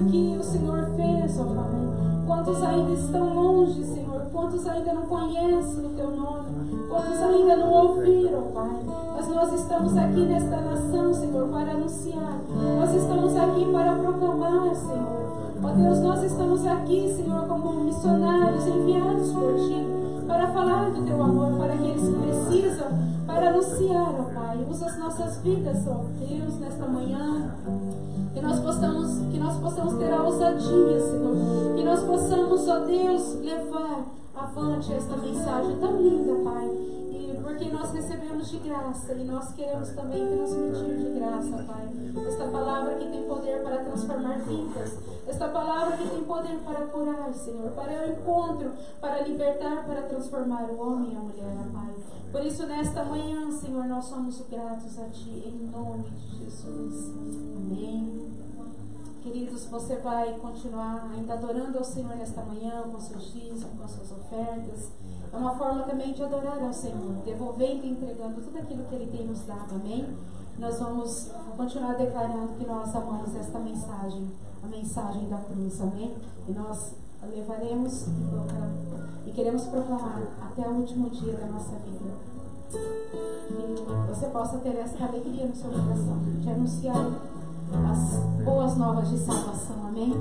aquilo que o Senhor fez, ó Pai. Quantos ainda estão longe, Senhor, quantos ainda não conhecem o Teu nome, quantos ainda não ouviram, Pai. Mas nós estamos aqui nesta nação, Senhor, para anunciar. Nós estamos aqui para proclamar, Senhor. Ó Deus, nós estamos aqui, Senhor, como missionários enviados por Ti, para falar do Teu amor para aqueles que precisam, para anunciar, ó Pai. Usa as nossas vidas, ó Deus, nesta manhã. Que nós possamos ter a ousadia, Senhor. Que nós possamos, ó Deus, levar avante esta mensagem tão linda, Pai. E porque nós recebemos de graça e nós queremos também transmitir de graça, Pai. Esta palavra que tem poder para transformar vidas. Esta palavra que tem poder para curar, Senhor. Para o encontro, para libertar, para transformar o homem e a mulher, Pai. Por isso, nesta manhã, Senhor, nós somos gratos a Ti, em nome de Jesus. Amém. Queridos, você vai continuar ainda adorando ao Senhor nesta manhã, com seus dízimos, com suas ofertas. É uma forma também de adorar ao Senhor, devolvendo e entregando tudo aquilo que Ele tem nos dado, amém? Nós vamos continuar declarando que nós amamos esta mensagem, a mensagem da cruz, amém? E nós levaremos e queremos proclamar até o último dia da nossa vida. Que você possa ter essa alegria no seu coração, de anunciar as boas novas de salvação, amém?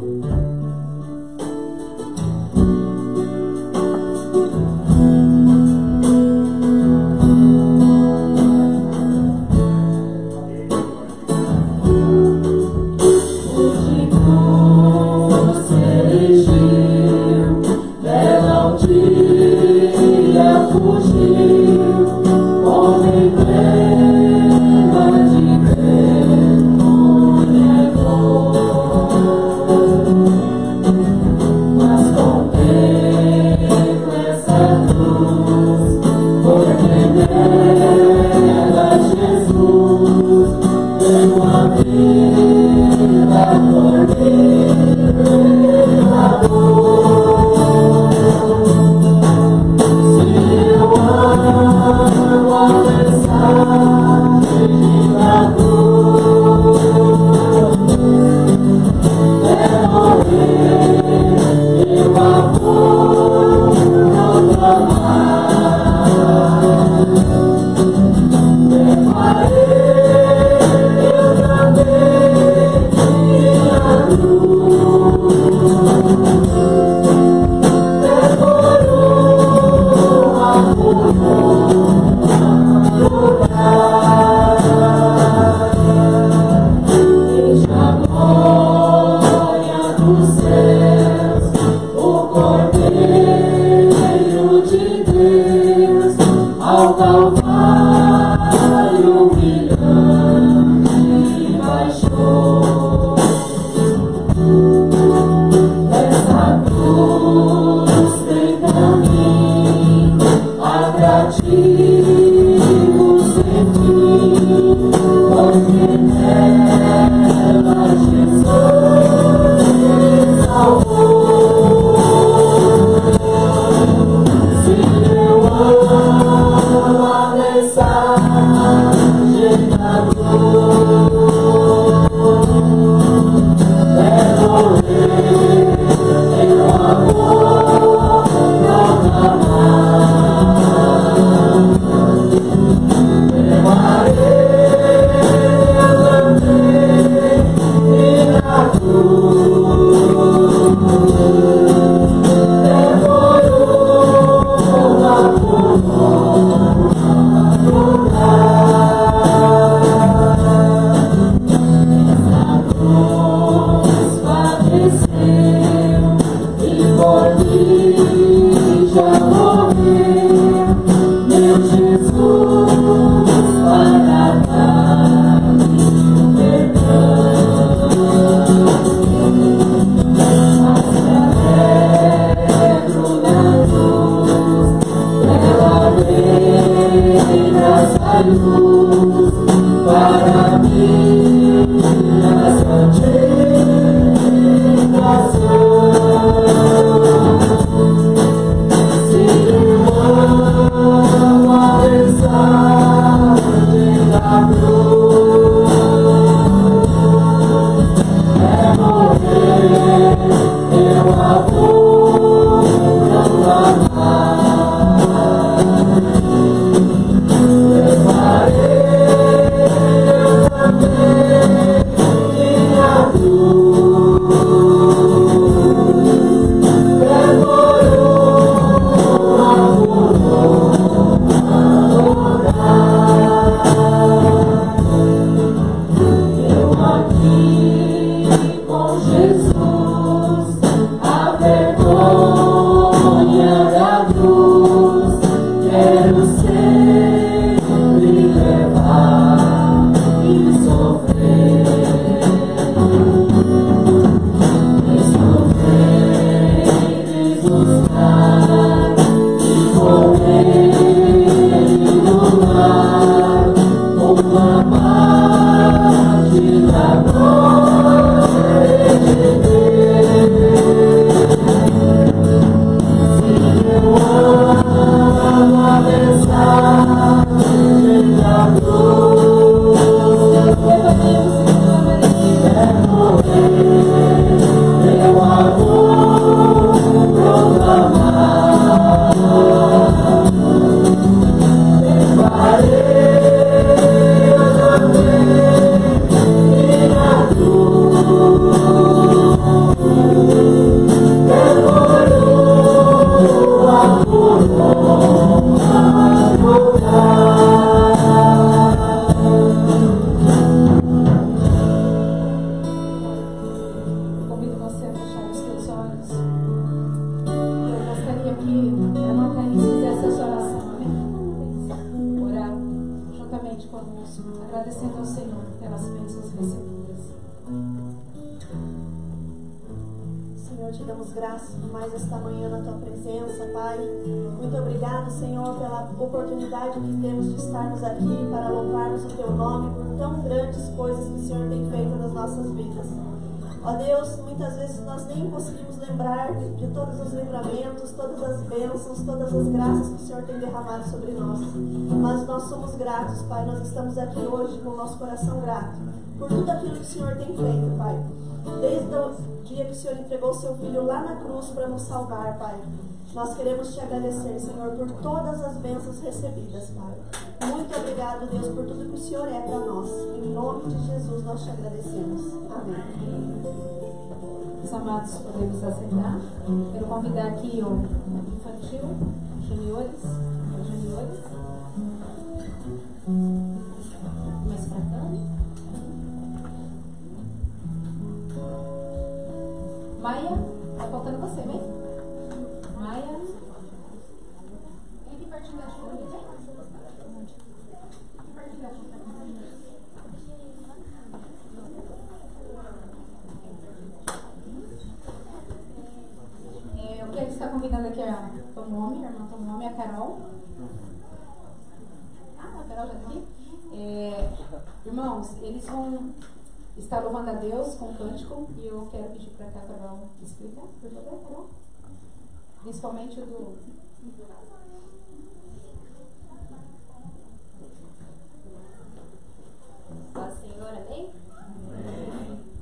Ó Deus, muitas vezes nós nem conseguimos lembrar de todos os livramentos, todas as bênçãos, todas as graças que o Senhor tem derramado sobre nós. Mas nós somos gratos, Pai. Nós estamos aqui hoje com o nosso coração grato por tudo aquilo que o Senhor tem feito, Pai. Desde o dia que o Senhor entregou o seu Filho lá na cruz para nos salvar, Pai. Nós queremos te agradecer, Senhor, por todas as bênçãos recebidas, Pai. Muito obrigado, Deus, por tudo que o Senhor é para nós. Em nome de Jesus, nós te agradecemos. Amém. Os amados, podemos aceitar. Quero convidar aqui o infantil, juniores. Mais pra cá. Maia, tá faltando você, vem. Maia. Vem aqui pertinho da Júlia, vem. Aqui pertinho da Júlia. Eu quero estar convidando aqui a Tomome, a irmã Tomome, a Carol. A Carol já está aqui. Irmãos, eles vão estar louvando a Deus com um cântico e eu quero pedir para que a Carol explique, por favor, Carol. Principalmente o do. Paz, Senhor, amém?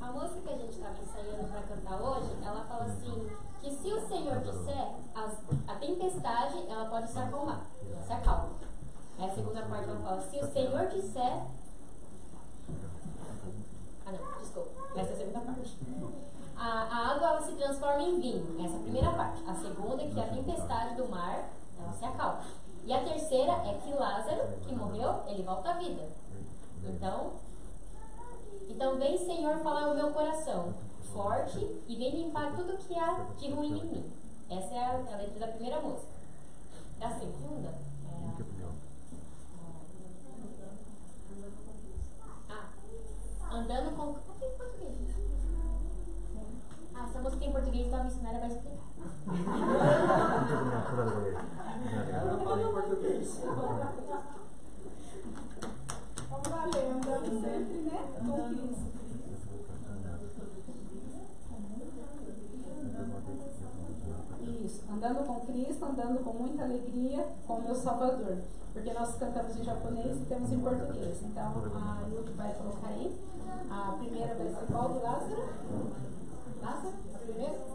A música que a gente estava ensaiando para cantar hoje, ela fala assim, que se o Senhor disser, a tempestade, ela pode se acalmar, se acalma. Aí a segunda parte ela fala, se o Senhor disser... Ah não, desculpa, essa é a segunda parte. A água, ela se transforma em vinho, essa é a primeira parte. A segunda é que a tempestade do mar, ela se acalma. E a terceira é que Lázaro, que morreu, ele volta à vida. Então vem, Senhor, falar o meu coração forte e vem limpar tudo que há de ruim em mim. Essa é a letra da primeira música. Da segunda andando com... Tem português. Essa música em português, então a missionária vai explicar. Eu não falo em português. Vamos lá, Lê, andando sempre, né? Com Cristo. Isso, andando com Cristo, andando com muita alegria com o meu Salvador. Porque nós cantamos em japonês e temos em português. Então a Ilke vai colocar aí. A primeira vai ser qual do Lázaro? Lázaro? A primeira?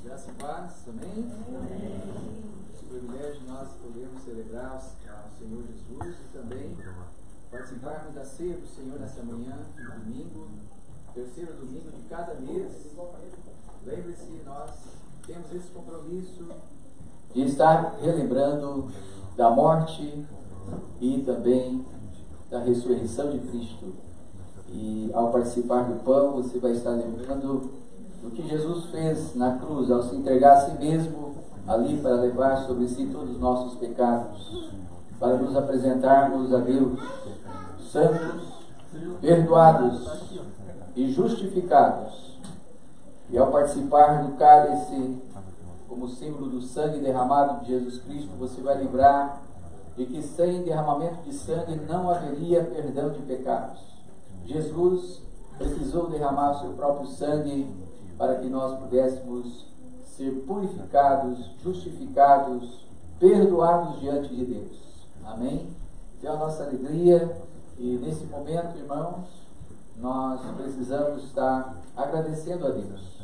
Graça e paz, amém? Esse privilégio de nós podermos celebrar o Senhor Jesus e também participarmos da ceia do Senhor nessa manhã, no domingo, terceiro domingo de cada mês. Lembre-se, nós temos esse compromisso de estar relembrando da morte e também da ressurreição de Cristo. E ao participar do pão, você vai estar lembrando do que Jesus fez na cruz, ao se entregar a si mesmo ali para levar sobre si todos os nossos pecados, para nos apresentarmos a Deus santos, perdoados e justificados. E ao participar do cálice, como símbolo do sangue derramado de Jesus Cristo, você vai lembrar de que sem derramamento de sangue não haveria perdão de pecados. Jesus precisou derramar o seu próprio sangue para que nós pudéssemos ser purificados, justificados, perdoados diante de Deus. Amém? Então a nossa alegria, e nesse momento, irmãos, nós precisamos estar agradecendo a Deus.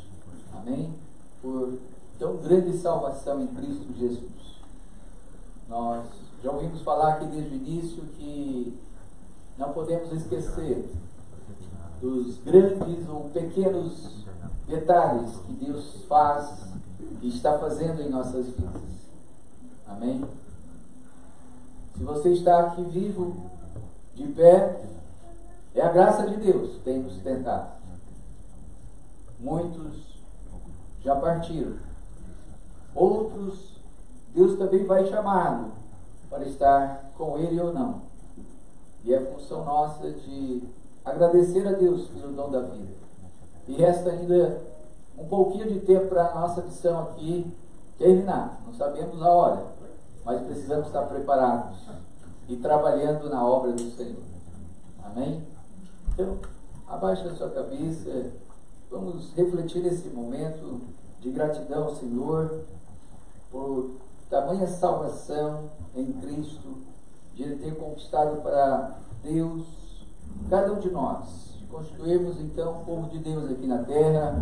Amém? Por tão grande salvação em Cristo Jesus. Nós já ouvimos falar aqui desde o início que não podemos esquecer dos grandes ou pequenos detalhes que Deus faz e está fazendo em nossas vidas. Amém? Se você está aqui vivo, de pé, é a graça de Deus que tem nos sustentado. Muitos já partiram. Outros, Deus também vai chamá-lo para estar com Ele ou não. E é função nossa de agradecer a Deus pelo dom da vida. E resta ainda um pouquinho de tempo para a nossa missão aqui terminar. Não sabemos a hora, mas precisamos estar preparados e trabalhando na obra do Senhor. Amém? Então, abaixe a sua cabeça. Vamos refletir nesse momento de gratidão ao Senhor por tamanha salvação em Cristo, de Ele ter conquistado para Deus cada um de nós, de constituirmos então o povo de Deus aqui na terra,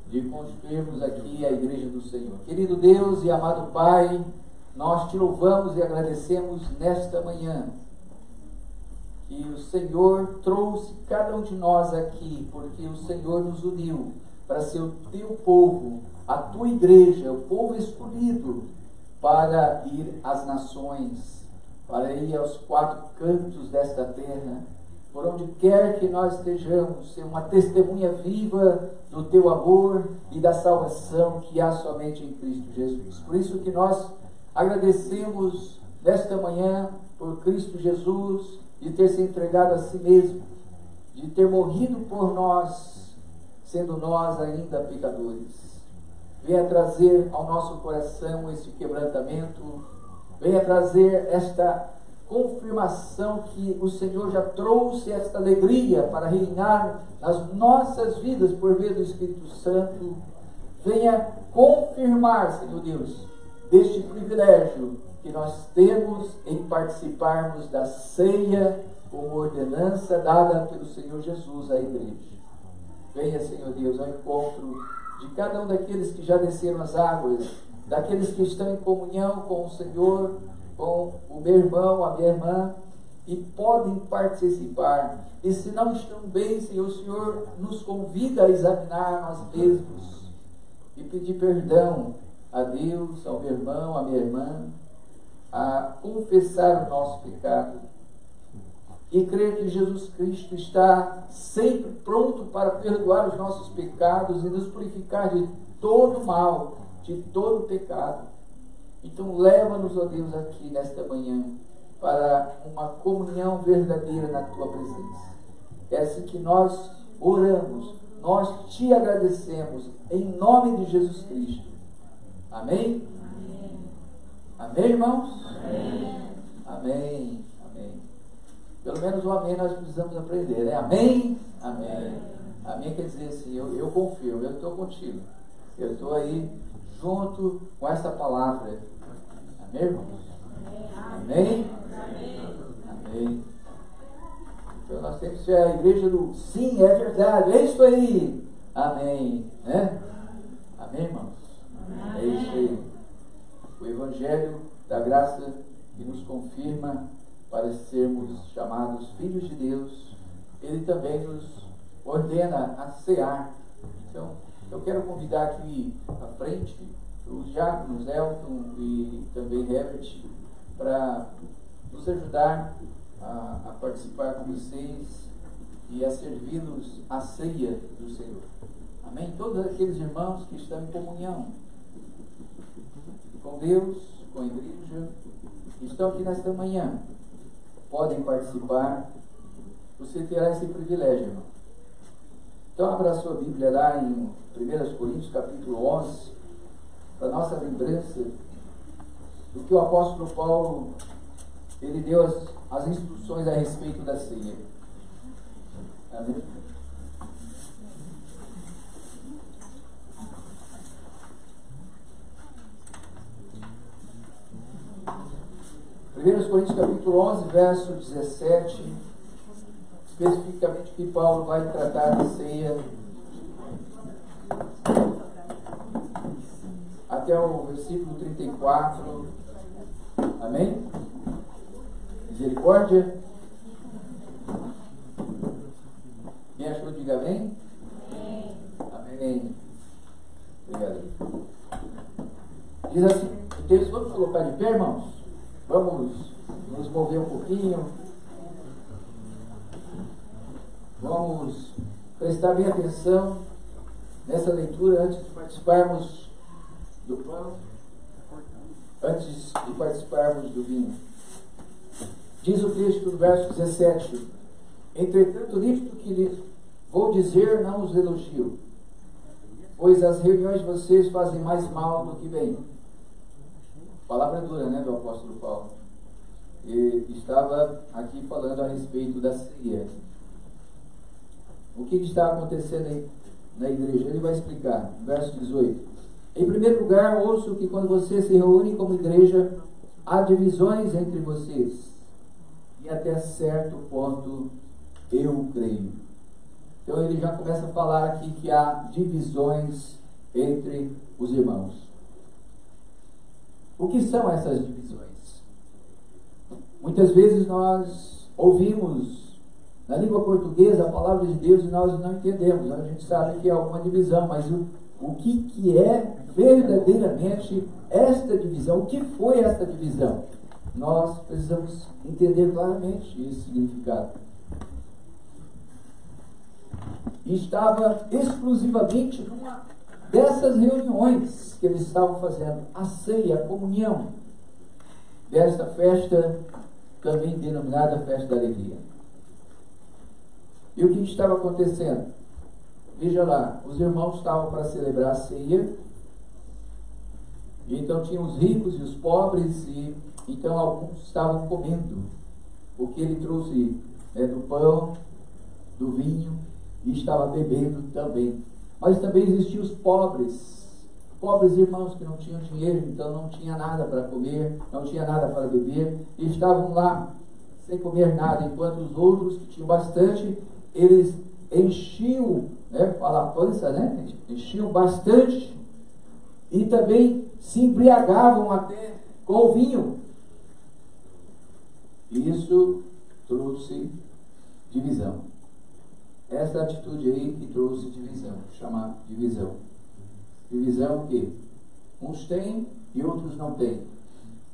de constituirmos aqui a igreja do Senhor. Querido Deus e amado Pai, nós te louvamos e agradecemos nesta manhã que o Senhor trouxe cada um de nós aqui, porque o Senhor nos uniu para ser o teu povo, a tua igreja, o povo escolhido para ir às nações, para ir aos quatro cantos desta terra, por onde quer que nós estejamos, ser uma testemunha viva do teu amor e da salvação que há somente em Cristo Jesus. Por isso que nós agradecemos nesta manhã por Cristo Jesus, de ter se entregado a si mesmo, de ter morrido por nós, sendo nós ainda pecadores. Venha trazer ao nosso coração esse quebrantamento, venha trazer esta confirmação que o Senhor já trouxe esta alegria para reinar nas nossas vidas por meio do Espírito Santo. Venha confirmar, Senhor Deus, deste privilégio que nós temos em participarmos da ceia como ordenança dada pelo Senhor Jesus à igreja. Venha, Senhor Deus, ao encontro de cada um daqueles que já desceram as águas, daqueles que estão em comunhão com o Senhor, com o meu irmão, a minha irmã, e podem participar. E se não estão bem, Senhor, o Senhor nos convida a examinar nós mesmos e pedir perdão a Deus, ao meu irmão, à minha irmã, a confessar o nosso pecado e crer que Jesus Cristo está sempre pronto para perdoar os nossos pecados e nos purificar de todo mal, de todo pecado. Então leva-nos, ó Deus, aqui nesta manhã para uma comunhão verdadeira na tua presença. É assim que nós oramos, nós te agradecemos em nome de Jesus Cristo. Amém? Amém, irmãos? Amém. Amém. Amém. Pelo menos o amém nós precisamos aprender, né? Amém? Amém. Amém quer dizer assim, eu confio, eu estou contigo. Eu estou aí junto com essa palavra. Amém, irmãos? Amém? Amém. Então nós temos que ser a igreja do sim, é verdade, é isso aí. Amém. Né? Amém, irmãos? É isso aí. O Evangelho da graça que nos confirma para sermos chamados filhos de Deus, ele também nos ordena a cear. Então, eu quero convidar aqui à frente os diáconos Elton e também Herbert para nos ajudar a participar com vocês e a servi-los à ceia do Senhor. Amém? Todos aqueles irmãos que estão em comunhão com Deus, com a igreja, que estão aqui nesta manhã, podem participar. Você terá esse privilégio, irmão. Então abra a sua Bíblia lá em 1 Coríntios capítulo 11, para nossa lembrança do que o apóstolo Paulo ele deu as instruções a respeito da ceia. Amém? 1 Coríntios capítulo 11, verso 17. especificamente que Paulo vai tratar da ceia até o versículo 34. Amém? Misericórdia. Quem achou, diga amém. Amém. Obrigado. Diz assim, o texto, vamos colocar de pé, irmãos? Vamos nos mover um pouquinho. Vamos prestar bem atenção nessa leitura antes de participarmos do pão, antes de participarmos do vinho. Diz o texto do verso 17: entretanto, nisto que lhes vou dizer, não os elogio, pois as reuniões de vocês fazem mais mal do que bem. Palavra dura, né, do apóstolo Paulo. E estava aqui falando a respeito da ceia. O que está acontecendo aí na igreja? Ele vai explicar. Verso 18. Em primeiro lugar, ouço que quando vocês se reúnem como igreja, há divisões entre vocês. E até certo ponto, eu creio. Então ele já começa a falar aqui que há divisões entre os irmãos. O que são essas divisões? Muitas vezes nós ouvimos na língua portuguesa a palavra de Deus e nós não entendemos. A gente sabe que há alguma divisão, mas o que é verdadeiramente esta divisão? O que foi esta divisão? Nós precisamos entender claramente esse significado. E estava exclusivamente numa dessas reuniões que eles estavam fazendo, a ceia, a comunhão desta festa, também denominada Festa da Alegria. E o que estava acontecendo? Veja lá, os irmãos estavam para celebrar a ceia, e então tinham os ricos e os pobres, e então alguns estavam comendo, porque ele trouxe do pão, do vinho, e estava bebendo também. Mas também existiam os pobres irmãos que não tinham dinheiro, então não tinha nada para comer, não tinha nada para beber, e estavam lá sem comer nada, enquanto os outros que tinham bastante, eles enchiam, fala a pança, enchiam bastante, e também se embriagavam até com o vinho. E isso trouxe divisão. Essa atitude aí que trouxe divisão, chamar divisão. Divisão que uns têm e outros não têm.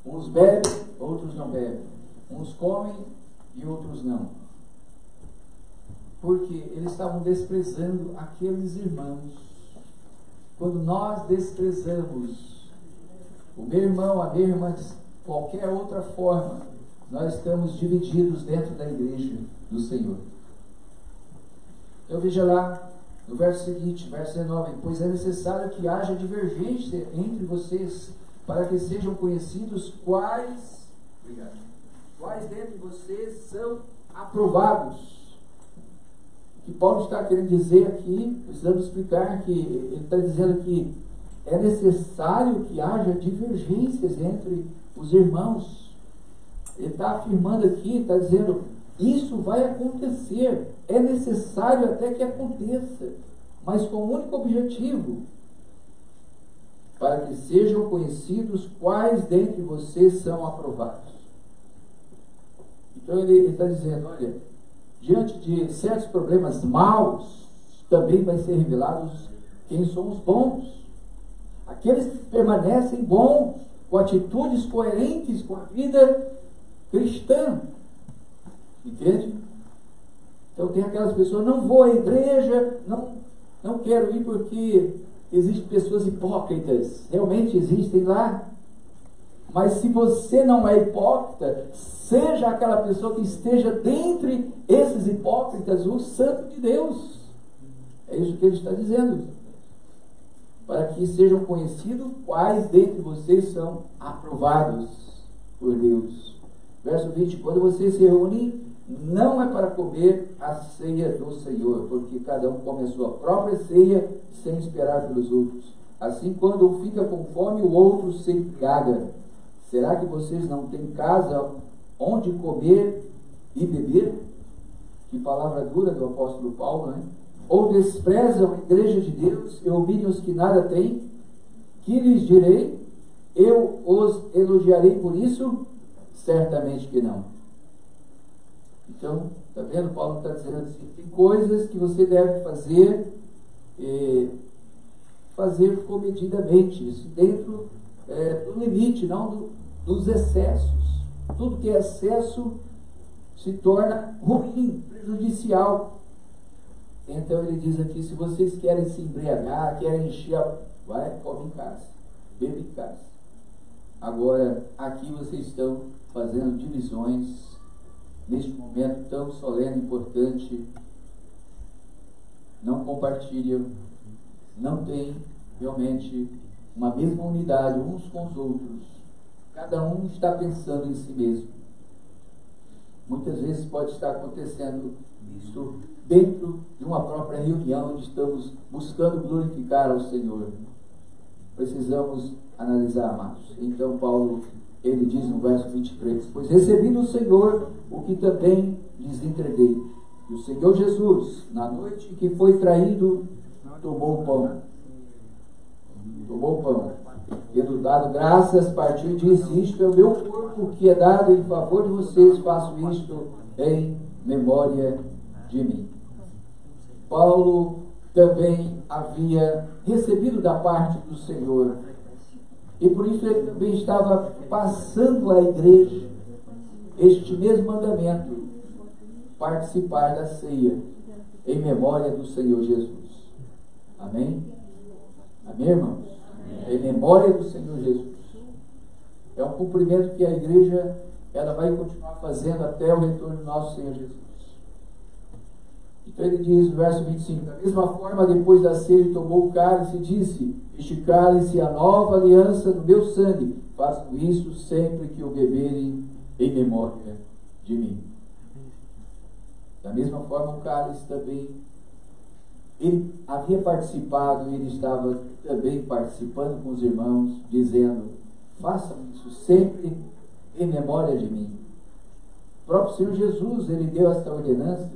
Uns bebem, outros não bebem. Uns comem e outros não. Porque eles estavam desprezando aqueles irmãos. Quando nós desprezamos o meu irmão, a minha irmã, de qualquer outra forma, nós estamos divididos dentro da igreja do Senhor. Então veja lá no verso seguinte, verso 19: pois é necessário que haja divergência entre vocês, para que sejam conhecidos quais dentre vocês são aprovados. O que Paulo está querendo dizer aqui, precisamos explicar que ele está dizendo que é necessário que haja divergências entre os irmãos. Ele está afirmando aqui, está dizendo, isso vai acontecer, é necessário até que aconteça, mas com um único objetivo: para que sejam conhecidos quais dentre vocês são aprovados. Então ele está dizendo, olha, diante de certos problemas maus, também vai ser revelados quem são os bons. Aqueles que permanecem bons, com atitudes coerentes com a vida cristã. Entende? Então tem aquelas pessoas, não vou à igreja, não quero ir porque existem pessoas hipócritas. Realmente existem lá. Mas se você não é hipócrita, seja aquela pessoa que esteja dentre esses hipócritas, o santo de Deus. É isso que ele está dizendo. Para que sejam conhecidos quais dentre vocês são aprovados por Deus. Verso 20: quando vocês se reúnem, não é para comer a ceia do Senhor, porque cada um come a sua própria ceia, sem esperar pelos outros. Assim, quando um fica com fome, o outro se embriaga. Será que vocês não têm casa onde comer e beber? Que palavra dura do apóstolo Paulo, né? Ou desprezam a igreja de Deus e humilham os que nada têm? Que lhes direi? Eu os elogiarei por isso? Certamente que não. Então, está vendo? Paulo está dizendo assim, tem coisas que você deve fazer, fazer comedidamente, isso dentro do limite, não dos excessos. Tudo que é excesso se torna ruim, prejudicial. Então ele diz aqui, se vocês querem se embriagar, querem encher, vai, come em casa, bebe em casa. Agora, aqui vocês estão fazendo divisões, neste momento tão solene e importante, não compartilham, não têm realmente uma mesma unidade uns com os outros. Cada um está pensando em si mesmo. Muitas vezes pode estar acontecendo isso dentro de uma própria reunião onde estamos buscando glorificar ao Senhor. Precisamos analisar, amados. Então Paulo, ele diz no verso 23, pois recebi do Senhor o que também lhes entreguei. E o Senhor Jesus, na noite que foi traído, tomou o pão. Tomou o pão. Tendo dado graças, partiu e disse, isto é o meu corpo que é dado em favor de vocês, faço isto em memória de mim. Paulo também havia recebido da parte do Senhor, e por isso ele também estava passando à igreja este mesmo mandamento, participar da ceia em memória do Senhor Jesus. Amém? Amém, irmãos? Amém. Em memória do Senhor Jesus. É um cumprimento que a igreja ela vai continuar fazendo até o retorno do nosso Senhor Jesus. Então ele diz no verso 25, da mesma forma, depois da ceia, ele tomou o cálice e disse, este cálice é a nova aliança no meu sangue, façam isso sempre que o beberem em memória de mim. Da mesma forma, o cálice também, ele havia participado, ele estava também participando com os irmãos, dizendo, façam isso sempre em memória de mim. O próprio Senhor Jesus, ele deu esta ordenança,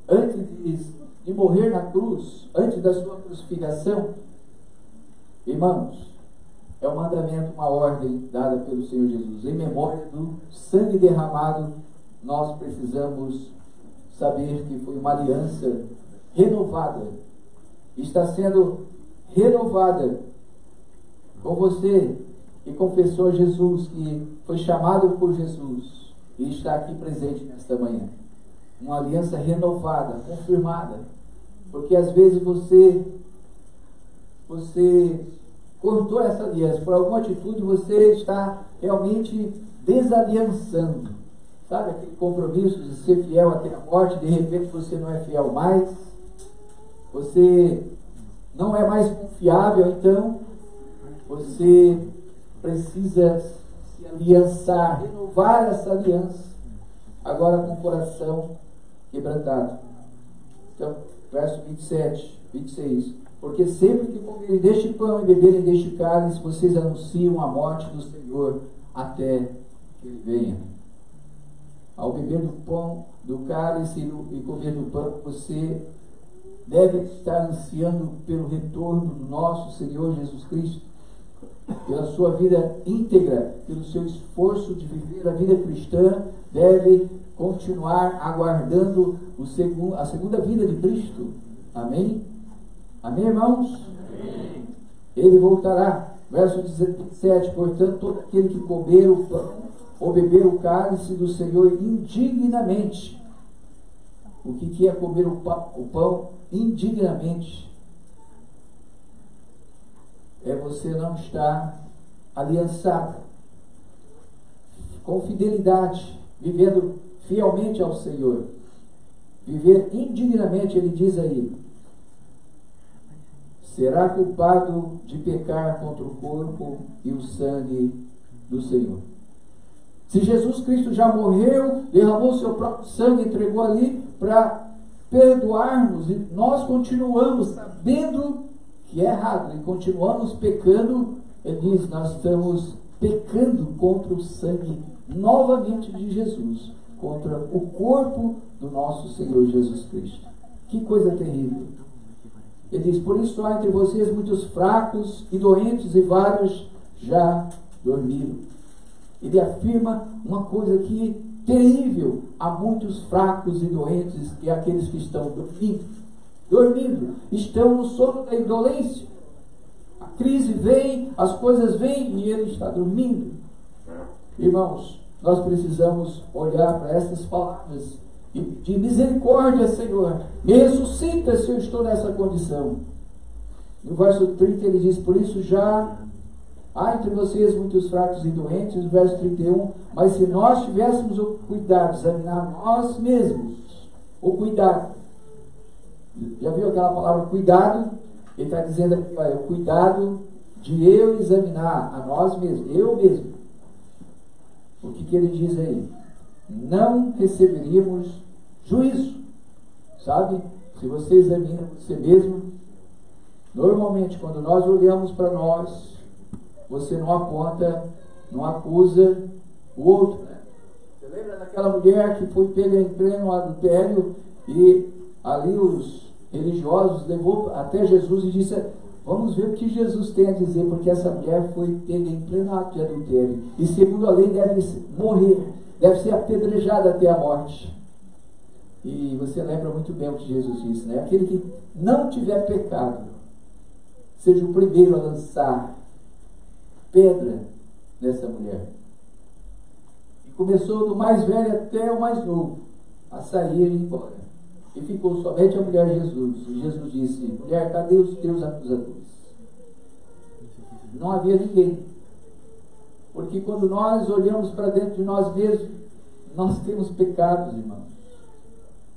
antes de morrer na cruz, antes da sua crucificação. Irmãos, é um mandamento, uma ordem dada pelo Senhor Jesus. Em memória do sangue derramado, nós precisamos saber que foi uma aliança renovada. Está sendo renovada com você que confessou Jesus, que foi chamado por Jesus e está aqui presente nesta manhã. Uma aliança renovada, confirmada. Porque às vezes você cortou essa aliança. Por alguma atitude você está realmente desaliançando. Sabe aquele compromisso de ser fiel até a morte, de repente você não é fiel mais. Você não é mais confiável, então você precisa se aliançar, renovar essa aliança. Agora com o coração quebrantado. Então, verso 27, 26. Porque sempre que comerem deste pão e beberem deste cálice, vocês anunciam a morte do Senhor até que ele venha. Ao beber do pão, do cálice e comer do pão, você deve estar ansiando pelo retorno do nosso Senhor Jesus Cristo, pela sua vida íntegra, pelo seu esforço de viver a vida cristã, deve continuar aguardando a segunda vinda de Cristo. Amém? Amém, irmãos? Amém. Ele voltará. Verso 17, portanto, todo aquele que comer o pão ou beber o cálice do Senhor indignamente. O que é comer o pão indignamente? É você não estar aliançado com fidelidade, vivendo fielmente ao Senhor. Viver indignamente, ele diz aí, será culpado de pecar contra o corpo e o sangue do Senhor. Se Jesus Cristo já morreu, derramou seu próprio sangue, entregou ali para perdoar-nos, e nós continuamos sabendo que é errado e continuamos pecando, ele diz, nós estamos pecando contra o sangue novamente de Jesus. contra o corpo do nosso Senhor Jesus Cristo. Que coisa terrível. Ele diz: por isso há entre vocês muitos fracos e doentes, e vários já dormiram. Ele afirma uma coisa aqui terrível: há muitos fracos e doentes, e aqueles que estão dormindo, estão no sono da indolência. A crise vem, as coisas vêm, e ele está dormindo. Irmãos, nós precisamos olhar para essas palavras e pedir misericórdia, Senhor, me ressuscita se eu estou nessa condição. No verso 30 ele diz: por isso já há entre vocês muitos fracos e doentes. No verso 31, mas se nós tivéssemos o cuidado de examinar nós mesmos, o cuidado, já viu aquela palavra cuidado? Ele está dizendo aqui, olha, o cuidado de eu examinar a nós mesmos, eu mesmo. O que ele diz aí? Não receberíamos juízo. Sabe? Se você examina você mesmo, normalmente quando nós olhamos para nós, você não aponta, não acusa o outro. Né? Você lembra daquela mulher que foi pega em pleno adultério e ali os religiosos levou até Jesus e disse: vamos ver o que Jesus tem a dizer, porque essa mulher foi pega em pleno ato de adultério e segundo a lei deve morrer, deve ser apedrejada até a morte. E você lembra muito bem o que Jesus disse, né? Aquele que não tiver pecado, seja o primeiro a lançar pedra nessa mulher. E começou do mais velho até o mais novo a sair e ir embora. E ficou somente a mulher Jesus. E Jesus disse: mulher, cadê os teus acusadores? Não havia ninguém. Porque quando nós olhamos para dentro de nós mesmos, nós temos pecados, irmãos.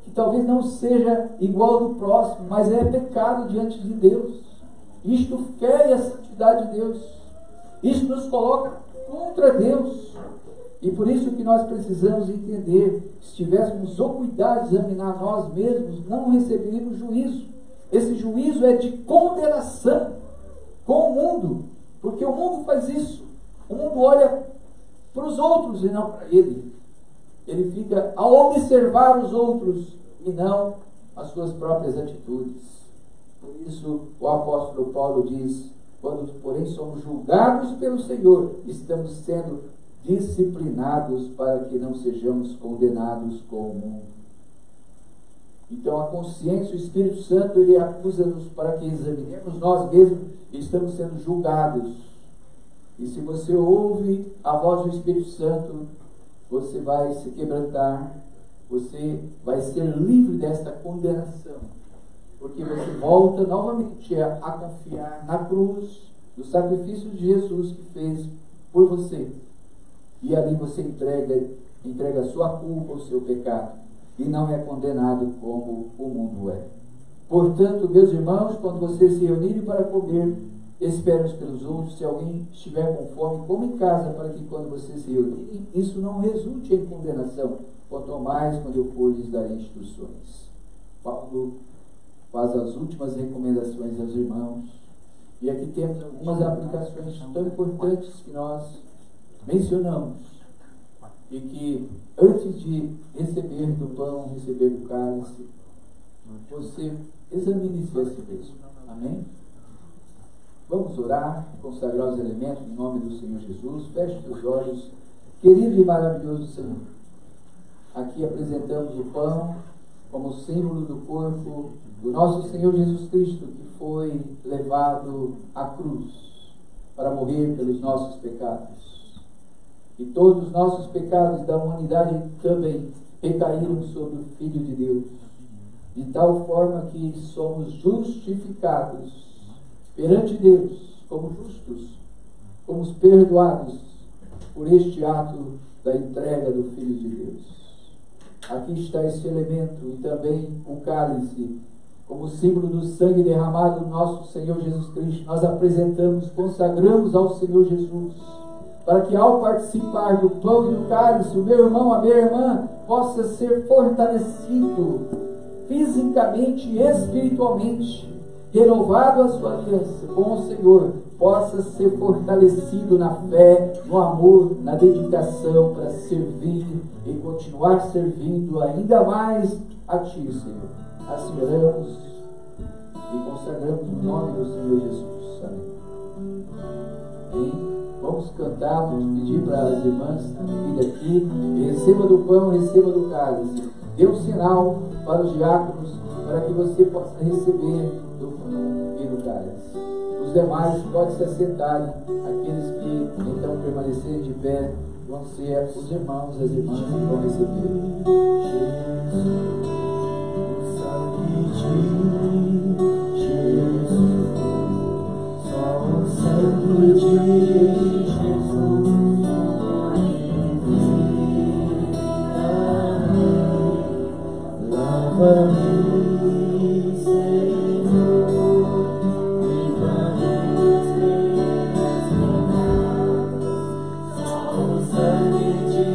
Que talvez não seja igual do próximo, mas é pecado diante de Deus. Isto fere a santidade de Deus. Isto nos coloca contra Deus. E por isso que nós precisamos entender: se tivéssemos o cuidado de examinar nós mesmos, não receberíamos juízo. Esse juízo é de condenação com o mundo, porque o mundo faz isso. O mundo olha para os outros e não para ele. Ele fica a observar os outros e não as suas próprias atitudes. Por isso o apóstolo Paulo diz: quando porém somos julgados pelo Senhor, estamos sendo disciplinados para que não sejamos condenados com o mundo. Então a consciência, o Espírito Santo, ele acusa-nos para que examinemos nós mesmos e estamos sendo julgados. E se você ouve a voz do Espírito Santo, você vai se quebrantar, você vai ser livre desta condenação, porque você volta novamente a confiar na cruz, no sacrifício de Jesus que fez por você. E ali você entrega a sua culpa, o seu pecado, e não é condenado como o mundo é. Portanto, meus irmãos, quando vocês se reunirem para comer, esperem uns pelos outros. Se alguém estiver com fome, coma em casa, para que quando vocês se reunirem, isso não resulte em condenação, quanto mais quando eu for lhes dar instruções. Paulo faz as últimas recomendações aos irmãos, e aqui temos algumas aplicações tão importantes que nós mencionamos, e que antes de receber do pão, receber do cálice, você examine-se a si mesmo. Amém? Vamos orar, consagrar os elementos em nome do Senhor Jesus. Feche os olhos. Querido e maravilhoso Senhor, aqui apresentamos o pão como símbolo do corpo do nosso Senhor Jesus Cristo, que foi levado à cruz para morrer pelos nossos pecados. E todos os nossos pecados da humanidade também recaíram sobre o Filho de Deus, de tal forma que somos justificados perante Deus como justos, como perdoados por este ato da entrega do Filho de Deus. Aqui está este elemento e também o cálice, como símbolo do sangue derramado do nosso Senhor Jesus Cristo. Nós apresentamos, consagramos ao Senhor Jesus, para que ao participar do pão e do cálice, o meu irmão, a minha irmã, possa ser fortalecido fisicamente e espiritualmente, renovado a sua aliança com o Senhor, possa ser fortalecido na fé, no amor, na dedicação para servir e continuar servindo ainda mais a Ti, Senhor. Assim oramos e consagramos o nome do Senhor Jesus. Amém. Amém. Vamos cantar, vamos pedir para as irmãs vir aqui, receba do pão, receba do cálice. Dê um sinal para os diáconos, para que você possa receber do pão e do cálice. Os demais podem se assentarem, aqueles que então permanecerem de pé, vão ser os irmãos e as irmãs que vão receber. Jesus, o sangue de Jesus, só o sangue de Jesus lava-me, Senhor, limpa-me só o sangue de Jesus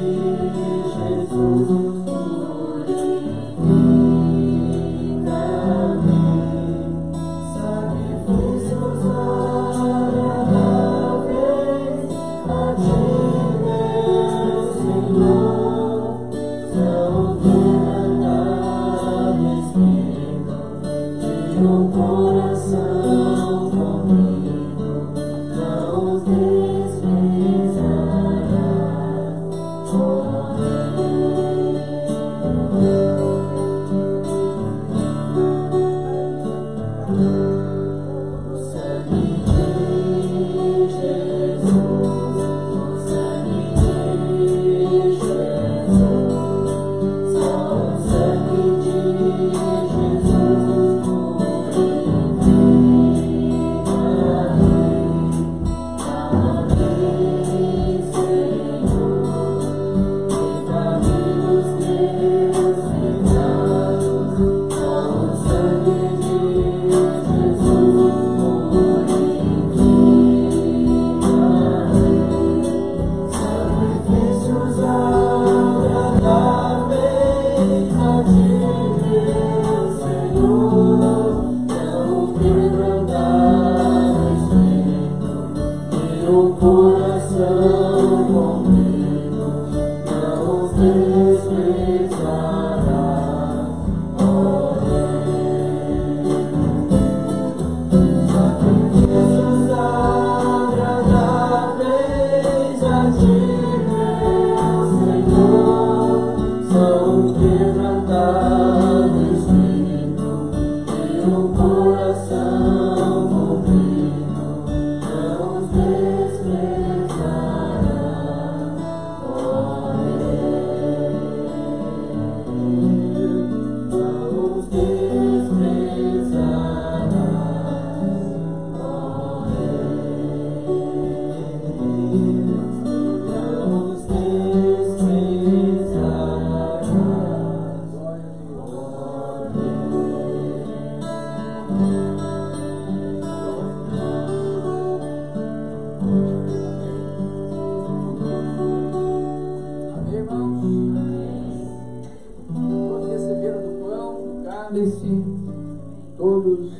todos,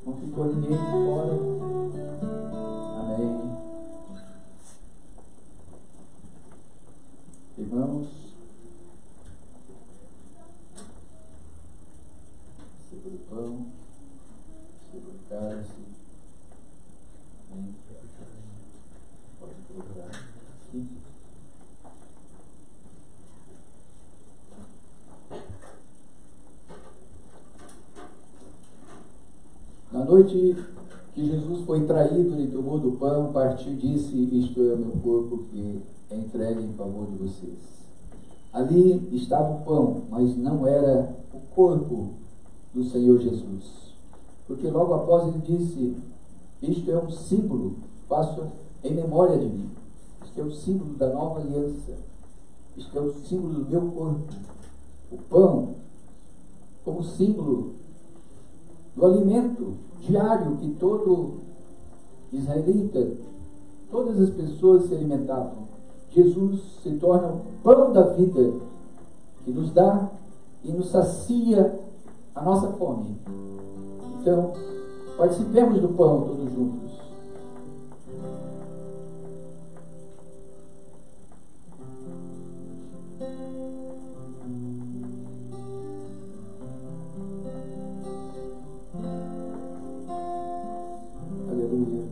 não ficou ninguém de fora. Amém. Irmãos, segura o pão, segura o cálice. Amém. Pode colocar aqui. Na noite que Jesus foi traído, ele tomou do pão, partiu e disse: isto é o meu corpo que é entregue em favor de vocês. Ali estava o pão, mas não era o corpo do Senhor Jesus. Porque logo após ele disse: isto é um símbolo, faço em memória de mim. Isto é o símbolo da nova aliança. Isto é o símbolo do meu corpo. O pão como símbolo do alimento diário que todo israelita, todas as pessoas se alimentavam. Jesus se torna o pão da vida, que nos dá e nos sacia a nossa fome. Então, Participemos do pão todos juntos. Aleluia.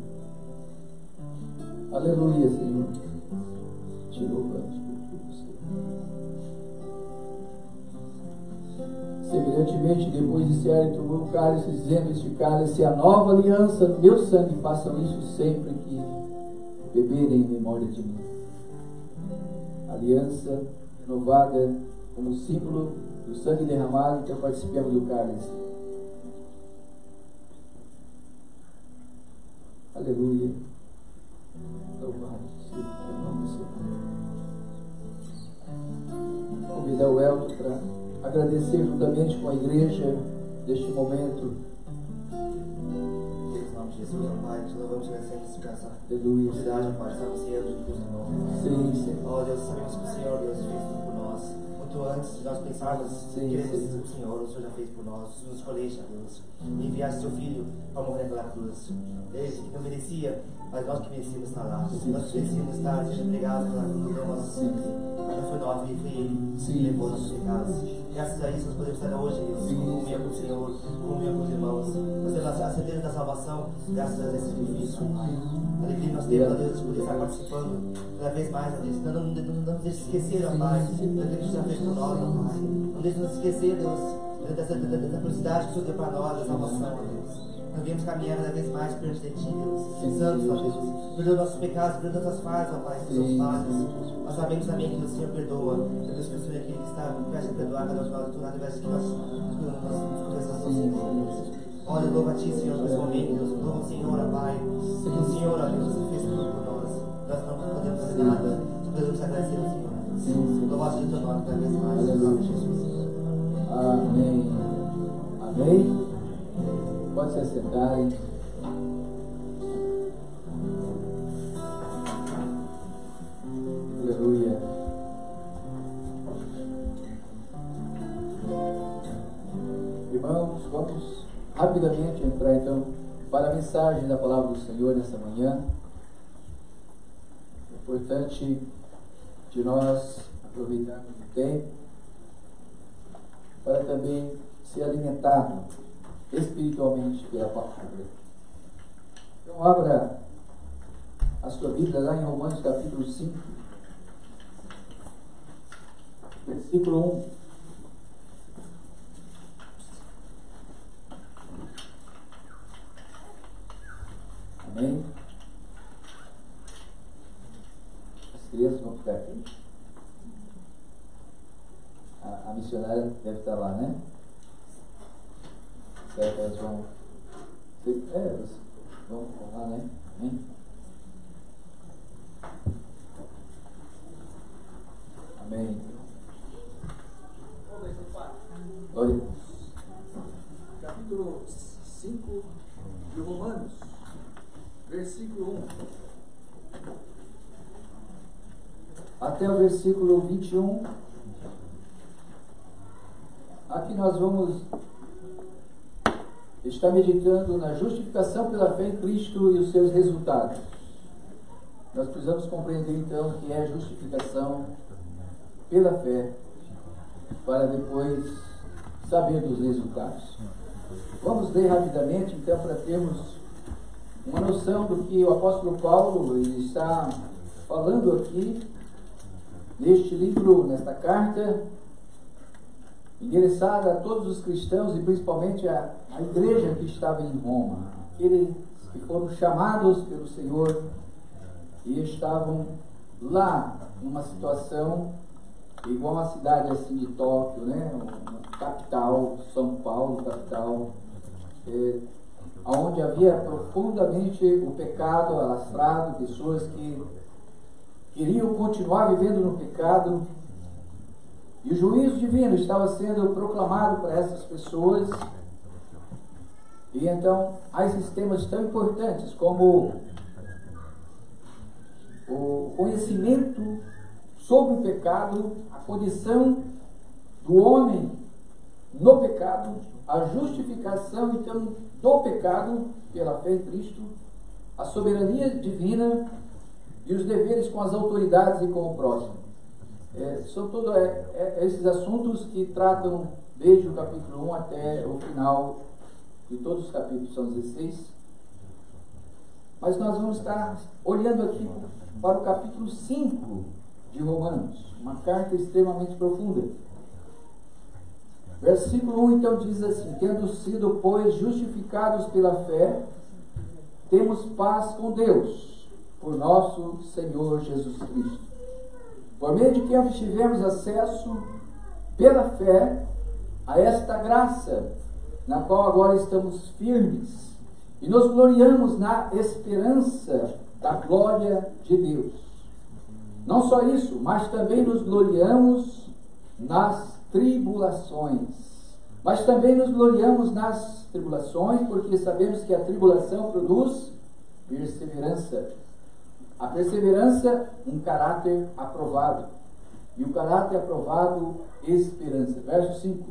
Aleluia, Senhor. Te louvamos por tudo, Senhor. Semelhantemente, depois de cear, ele tomou o cálice, dizendo: este cálice é a nova aliança no meu sangue. Façam isso sempre que beberem em memória de mim. Aliança renovada como símbolo do sangue derramado, então participemos do cálice. Aleluia. Louvado seja o nome do Senhor. Convidar o Elton para agradecer juntamente com a igreja deste momento. Em nome de Jesus, Pai, te louvamos e agradecemos por essa Aleluia. oportunidade, Pai, estamos cedo de Deus de novo. Sim, Senhor. Ó Deus, sabemos que o Senhor, Deus, fez tudo por nós. Muito antes de nós pensarmos Sim, que sim. o Senhor já fez por nós. Nos escolheste, Deus, e enviaste seu Filho para morrer pela cruz. Ele que não merecia, mas nós que merecíamos estar lá. Sim, Nós que sim. merecíamos estar sendo pregados pela cruz, não nós. Sim. Mas não foi nós, foi Ele Sim. que levou nossos pecados. Graças a isso nós podemos estar hoje, Deus, Sim. comunhão com o Senhor, comunhão com os irmãos. Nós temos a certeza da salvação, graças a esse sacrifício, Pai. A alegria que nós temos, ó Deus, de poder estar participando cada vez mais, ó Deus. Não nos deixe esquecer, ó Pai, daquilo que já fez por nós, ó Pai. Não deixe nos esquecer, Deus, dessa felicidade que o Senhor deu para nós, da salvação, ó Deus. Nós viemos caminhar cada vez mais perto de Ti, Deus. Santos, ó Deus. Perdoa nossos pecados, perdoa nossas falhas, ó Pai, nossas falhas. Nós sabemos também que o Senhor perdoa. Deus, que o Senhor é aquele que está prestes a perdoar cada um de nós, através de que nós nos confessamos ao Senhor, Deus. Olha, louva a Ti, Senhor, nesse momento, Deus. Louva o Senhor, ó Pai. Porque o Senhor, ó Deus, fez tudo por nós. Nós não podemos fazer nada. Só podemos agradecer ao Senhor. Louvado seja o Teu nome cada vez mais. Em nome de Jesus. Amém. Amém. Pode se assentarem. Aleluia. Irmãos, vamos rapidamente entrar então para a mensagem da palavra do Senhor nessa manhã. É importante de nós aproveitarmos o tempo para também ser alimentado espiritualmente pela palavra. Então abra a sua Bíblia lá em Romanos capítulo 5, versículo 1. Amém? As crianças vão ficar aqui. A missionária deve estar lá, né? Certo, elas vão. Elas vão lá, né? Amém? Amém. Glória a Deus. Capítulo 5 de Romanos, versículo 1. Até o versículo 21. Aqui nós vamos estar meditando na justificação pela fé em Cristo e os seus resultados. Nós precisamos compreender então o que é justificação pela fé, para depois saber dos resultados. Vamos ler rapidamente então para termos uma noção do que o apóstolo Paulo está falando aqui neste livro, nesta carta endereçada a todos os cristãos e principalmente à igreja que estava em Roma, aqueles que foram chamados pelo Senhor e estavam lá numa situação igual a uma cidade assim de Tóquio, né? Uma capital, São Paulo, capital, onde havia profundamente o pecado alastrado, pessoas que queriam continuar vivendo no pecado. E o juízo divino estava sendo proclamado para essas pessoas. E então há esses temas tão importantes como o conhecimento sobre o pecado, a condição do homem no pecado, a justificação então do pecado pela fé em Cristo, a soberania divina e os deveres com as autoridades e com o próximo. São todos esses assuntos que tratam desde o capítulo 1 até o final de todos os capítulos, são 16. Mas nós vamos estar olhando aqui para o capítulo 5 de Romanos, uma carta extremamente profunda. Versículo 1 então diz assim: tendo sido, pois, justificados pela fé, temos paz com Deus, por nosso Senhor Jesus Cristo, por meio de quem obtivemos acesso pela fé a esta graça, na qual agora estamos firmes, e nos gloriamos na esperança da glória de Deus. Não só isso, mas também nos gloriamos nas tribulações. Mas também nos gloriamos nas tribulações, porque sabemos que a tribulação produz perseverança. A perseverança, um caráter aprovado. E o caráter aprovado, esperança. Verso 5.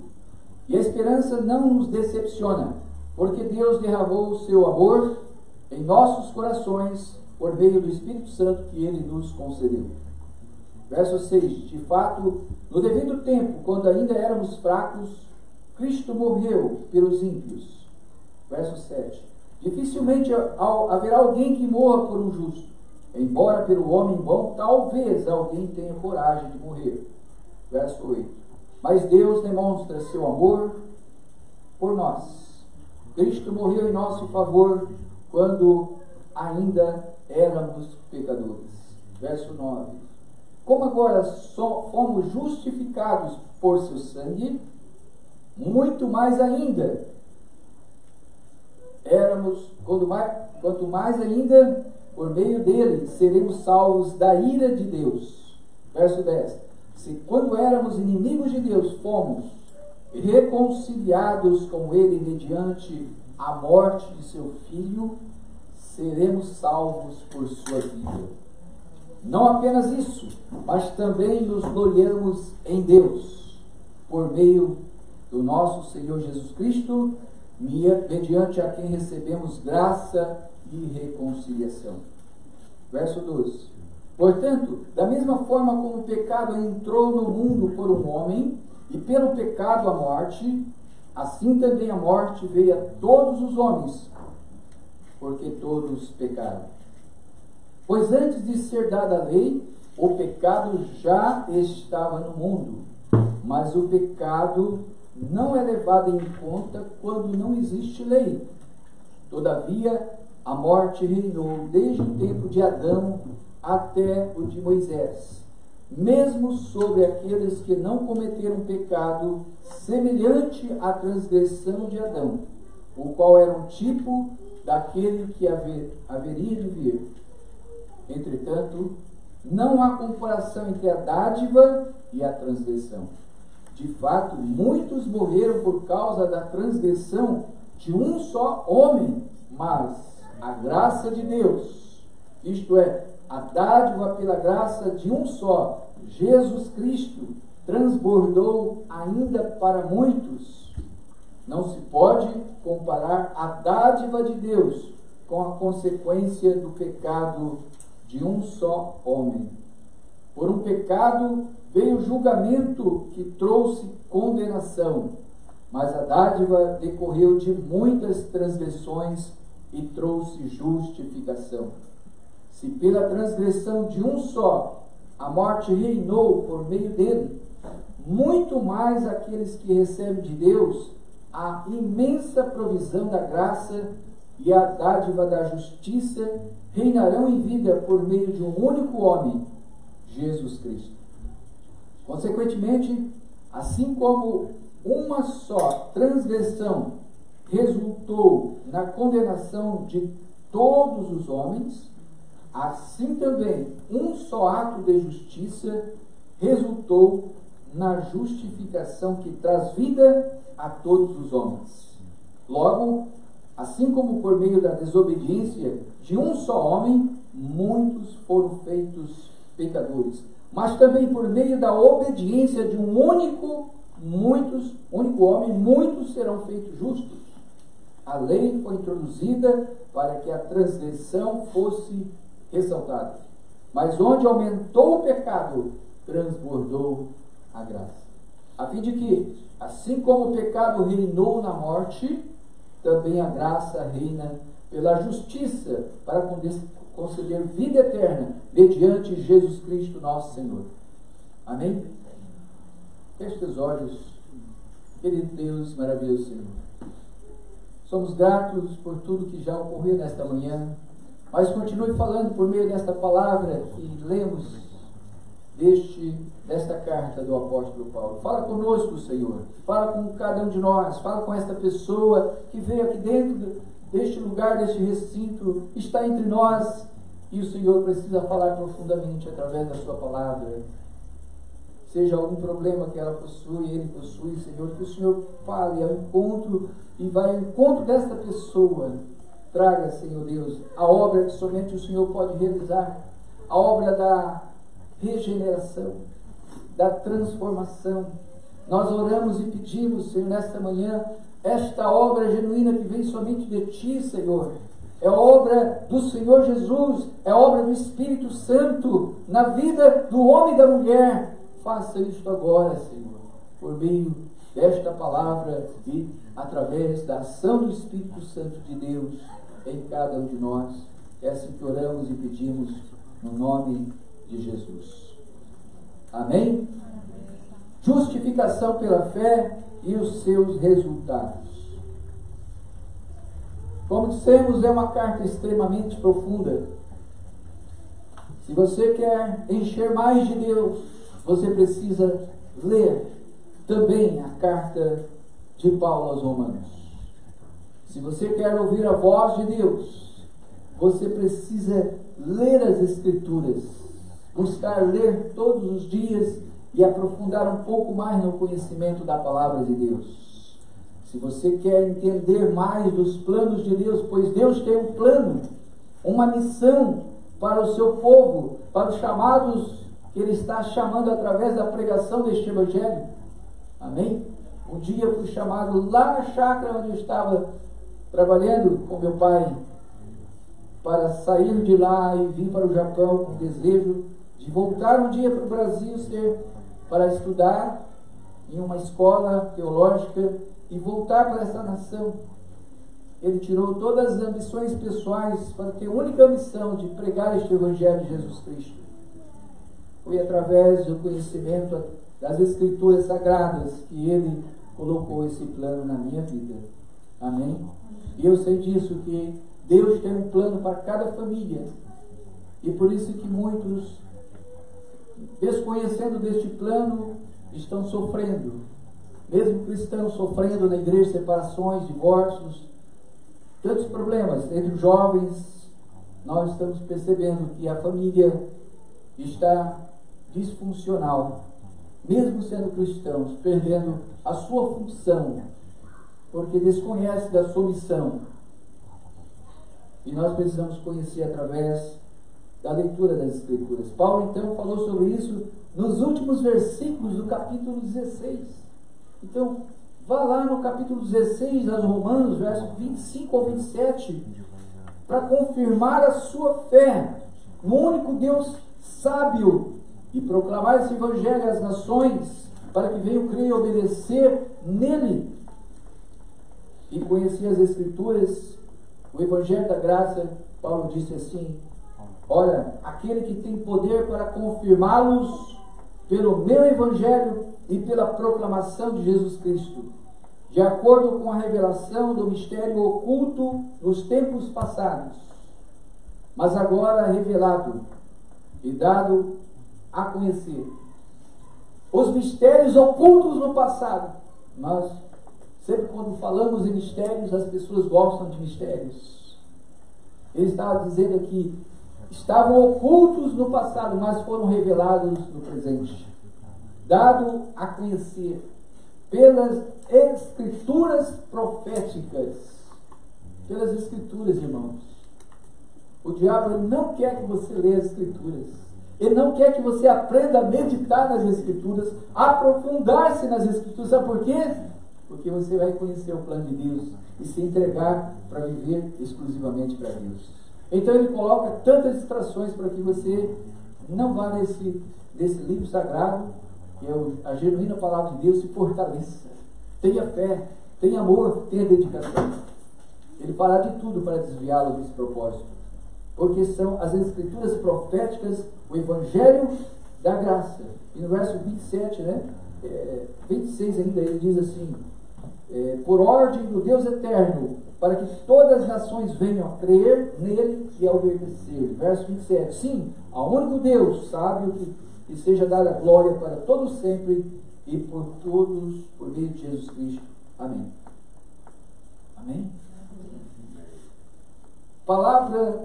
E a esperança não nos decepciona, porque Deus derramou o seu amor em nossos corações por meio do Espírito Santo que Ele nos concedeu. Verso 6. De fato, no devido tempo, quando ainda éramos fracos, Cristo morreu pelos ímpios. Verso 7. Dificilmente haverá alguém que morra por um justo, embora pelo homem bom talvez alguém tenha coragem de morrer. Verso 8. Mas Deus demonstra seu amor por nós. Cristo morreu em nosso favor quando ainda éramos pecadores. Verso 9. Como agora fomos justificados por seu sangue, muito mais ainda quanto mais ainda por meio dele seremos salvos da ira de Deus. Verso 10. Se quando éramos inimigos de Deus fomos reconciliados com ele mediante a morte de seu filho, seremos salvos por sua vida. Não apenas isso, mas também nos gloriamos em Deus, por meio do nosso Senhor Jesus Cristo, mediante a quem recebemos graça e reconciliação. Verso 12. Portanto, da mesma forma como o pecado entrou no mundo por um homem, e pelo pecado a morte, assim também a morte veio a todos os homens, porque todos pecaram. Pois antes de ser dada a lei, o pecado já estava no mundo, mas o pecado não é levado em conta quando não existe lei. Todavia, a morte reinou desde o tempo de Adão até o de Moisés, mesmo sobre aqueles que não cometeram pecado semelhante à transgressão de Adão, o qual era um tipo daquele que haveria de vir. Entretanto, não há comparação entre a dádiva e a transgressão. De fato, muitos morreram por causa da transgressão de um só homem, mas a graça de Deus, isto é, a dádiva pela graça de um só, Jesus Cristo, transbordou ainda para muitos. Não se pode comparar a dádiva de Deus com a consequência do pecado de um só homem. Por um pecado veio o julgamento que trouxe condenação, mas a dádiva decorreu de muitas transgressões e trouxe justificação. Se pela transgressão de um só a morte reinou por meio dele, muito mais aqueles que recebem de Deus a imensa provisão da graça e a dádiva da justiça reinarão em vida por meio de um único homem, Jesus Cristo. Consequentemente, assim como uma só transgressão resultou na condenação de todos os homens, assim também um só ato de justiça resultou na justificação que traz vida a todos os homens. Logo, assim como por meio da desobediência de um só homem, muitos foram feitos pecadores, mas também por meio da obediência de um único homem, muitos serão feitos justos. a lei foi introduzida para que a transgressão fosse ressaltada. Mas onde aumentou o pecado, transbordou a graça. A fim de que, assim como o pecado reinou na morte, também a graça reina pela justiça para conceder vida eterna mediante Jesus Cristo nosso Senhor. Amém? Feche os olhos, querido Deus, maravilhoso Senhor. Somos gratos por tudo que já ocorreu nesta manhã, mas continue falando por meio desta palavra que lemos desta carta do apóstolo Paulo. Fala conosco, Senhor. Fala com cada um de nós. Fala com esta pessoa que veio aqui dentro deste lugar, deste recinto, está entre nós, e o Senhor precisa falar profundamente através da sua palavra. Seja algum problema que ela possui, ele possui, Senhor, que o Senhor fale ao encontro e vai ao encontro desta pessoa. Traga, Senhor Deus, a obra que somente o Senhor pode realizar, a obra da regeneração, da transformação. Nós oramos e pedimos, Senhor, nesta manhã, esta obra genuína que vem somente de Ti, Senhor. É obra do Senhor Jesus, é obra do Espírito Santo na vida do homem e da mulher. Faça isto agora, Senhor, por meio desta palavra e através da ação do Espírito Santo de Deus em cada um de nós. É assim que oramos e pedimos no nome de Jesus. Amém? Justificação pela fé e os seus resultados. Como dissemos, é uma carta extremamente profunda. Se você quer encher mais de Deus, você precisa ler também a carta de Paulo aos Romanos. Se você quer ouvir a voz de Deus, você precisa ler as Escrituras, buscar ler todos os dias e aprofundar um pouco mais no conhecimento da palavra de Deus. Se você quer entender mais dos planos de Deus, pois Deus tem um plano, uma missão para o seu povo, para os chamados que Ele está chamando através da pregação deste Evangelho. Amém? Um dia eu fui chamado lá na chácara onde eu estava trabalhando com meu pai, para sair de lá e vir para o Japão com o desejo de voltar um dia para o Brasil, para estudar em uma escola teológica e voltar para essa nação. Ele tirou todas as ambições pessoais para ter a única missão de pregar este Evangelho de Jesus Cristo. Foi através do conhecimento das Escrituras Sagradas que ele colocou esse plano na minha vida. Amém? E eu sei disso, que Deus tem um plano para cada família. E por isso que muitos, desconhecendo deste plano, estão sofrendo. Mesmo cristãos sofrendo na igreja, separações, divórcios, tantos problemas. Entre os jovens, nós estamos percebendo que a família está disfuncional, mesmo sendo cristãos, perdendo a sua função, porque desconhece da sua missão. E nós precisamos conhecer através da leitura das Escrituras. Paulo então falou sobre isso nos últimos versículos do capítulo 16. Então, vá lá no capítulo 16 das Romanos, versos 25 ao 27, para confirmar a sua fé no único Deus sábio e proclamar esse Evangelho às nações, para que venham crer e obedecer nele e conhecer as Escrituras, o Evangelho da graça. Paulo disse assim: olha, aquele que tem poder para confirmá-los pelo meu Evangelho e pela proclamação de Jesus Cristo, de acordo com a revelação do mistério oculto nos tempos passados, mas agora revelado e dado a conhecer. Os mistérios ocultos no passado. Nós, sempre quando falamos em mistérios, as pessoas gostam de mistérios. Ele estava dizendo aqui, estavam ocultos no passado, mas foram revelados no presente. Dado a conhecer pelas Escrituras proféticas. Pelas Escrituras, irmãos. O diabo não quer que você leia as Escrituras. Ele não quer que você aprenda a meditar nas Escrituras, aprofundar-se nas Escrituras. Sabe por quê? porque você vai conhecer o plano de Deus e se entregar para viver exclusivamente para Deus. Então ele coloca tantas distrações para que você não vá desse livro sagrado, que é a genuína palavra de Deus, se fortaleça. Tenha fé, tenha amor, tenha dedicação. Ele fará de tudo para desviá-lo desse propósito, porque são as escrituras proféticas, o evangelho da graça. E no verso 27, 26 ainda, ele diz assim: por ordem do Deus eterno, para que todas as nações venham a crer nele e a obedecer. Verso 27. Sim, ao único Deus sábio que seja dada a glória para todos sempre e por todos, por meio de Jesus Cristo. Amém. Amém? Palavra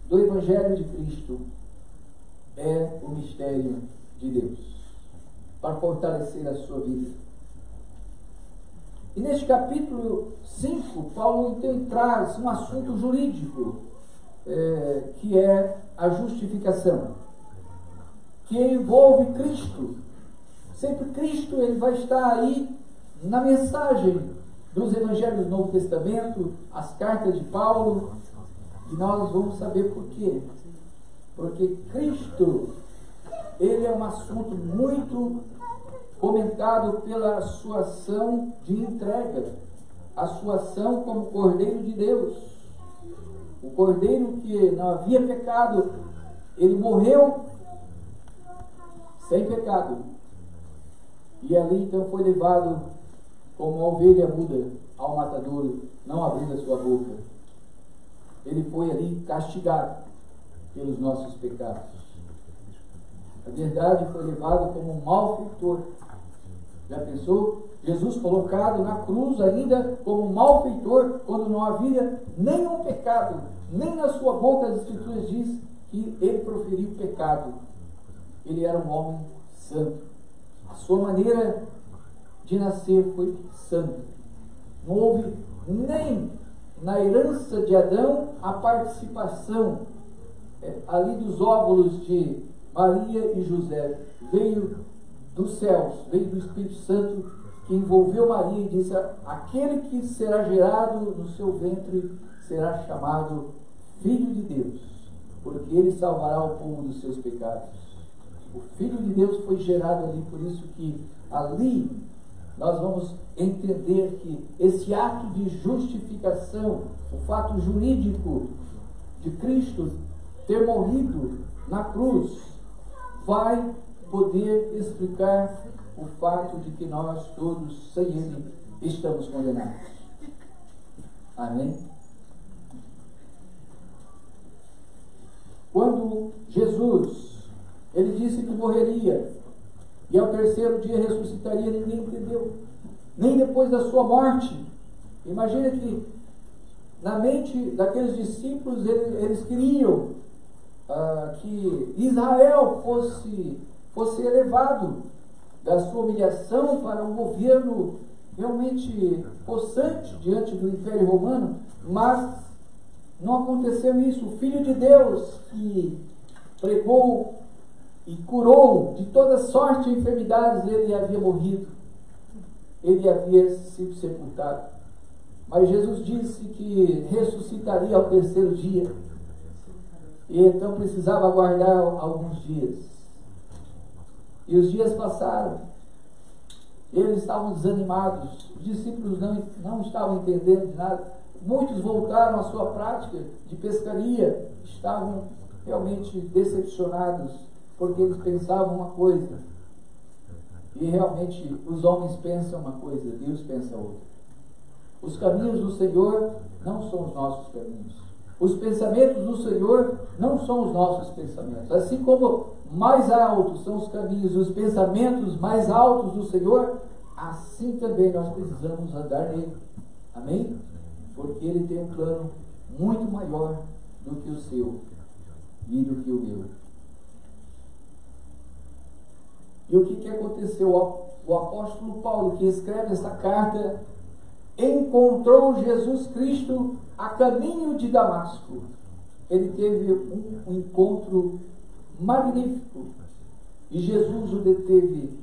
do Evangelho de Cristo é o mistério de Deus para fortalecer a sua vida. E neste capítulo 5, Paulo então traz um assunto jurídico, que é a justificação, que envolve Cristo. Sempre Cristo ele vai estar aí na mensagem dos evangelhos do Novo Testamento, as cartas de Paulo, e nós vamos saber por quê. Porque Cristo, ele é um assunto muito comentado pela sua ação de entrega, a sua ação como Cordeiro de Deus. O Cordeiro que não havia pecado, ele morreu sem pecado. E ali então foi levado como uma ovelha muda ao matadouro, não abrindo a sua boca. Ele foi ali castigado pelos nossos pecados. Na verdade, foi levado como um malfeitor. Já pensou? Jesus colocado na cruz ainda como um malfeitor, quando não havia nenhum pecado, nem na sua boca as Escrituras diz que ele proferiu pecado. Ele era um homem santo. A sua maneira de nascer foi santa. Não houve nem na herança de Adão a participação ali dos óvulos de Maria e José. Veio dos céus, veio do Espírito Santo que envolveu Maria e disse: aquele que será gerado no seu ventre será chamado Filho de Deus, porque ele salvará o povo dos seus pecados. O Filho de Deus foi gerado ali, por isso que ali nós vamos entender que esse ato de justificação, o fato jurídico de Cristo ter morrido na cruz, vai poder explicar o fato de que nós todos, sem Ele, estamos condenados. Amém? Quando Jesus, ele disse que morreria e ao terceiro dia ressuscitaria, ninguém entendeu. Nem depois da sua morte. Imagina que na mente daqueles discípulos eles queriam que Israel fosse elevado da sua humilhação para um governo realmente possante diante do Império Romano, mas não aconteceu isso. O Filho de Deus, que pregou e curou de toda sorte de enfermidades, ele havia morrido, ele havia sido sepultado. Mas Jesus disse que ressuscitaria ao terceiro dia, e então precisava aguardar alguns dias. E os dias passaram, eles estavam desanimados, os discípulos não estavam entendendo de nada. Muitos voltaram à sua prática de pescaria, estavam realmente decepcionados, porque eles pensavam uma coisa, e realmente os homens pensam uma coisa, Deus pensa outra. Os caminhos do Senhor não são os nossos caminhos. Os pensamentos do Senhor não são os nossos pensamentos. Assim como mais altos são os caminhos, os pensamentos mais altos do Senhor, assim também nós precisamos andar nele. Amém? Porque ele tem um plano muito maior do que o seu e do que o meu. E o que aconteceu? O apóstolo Paulo, que escreve essa carta, encontrou Jesus Cristo a caminho de Damasco. Ele teve um encontro magnífico. E Jesus o deteve,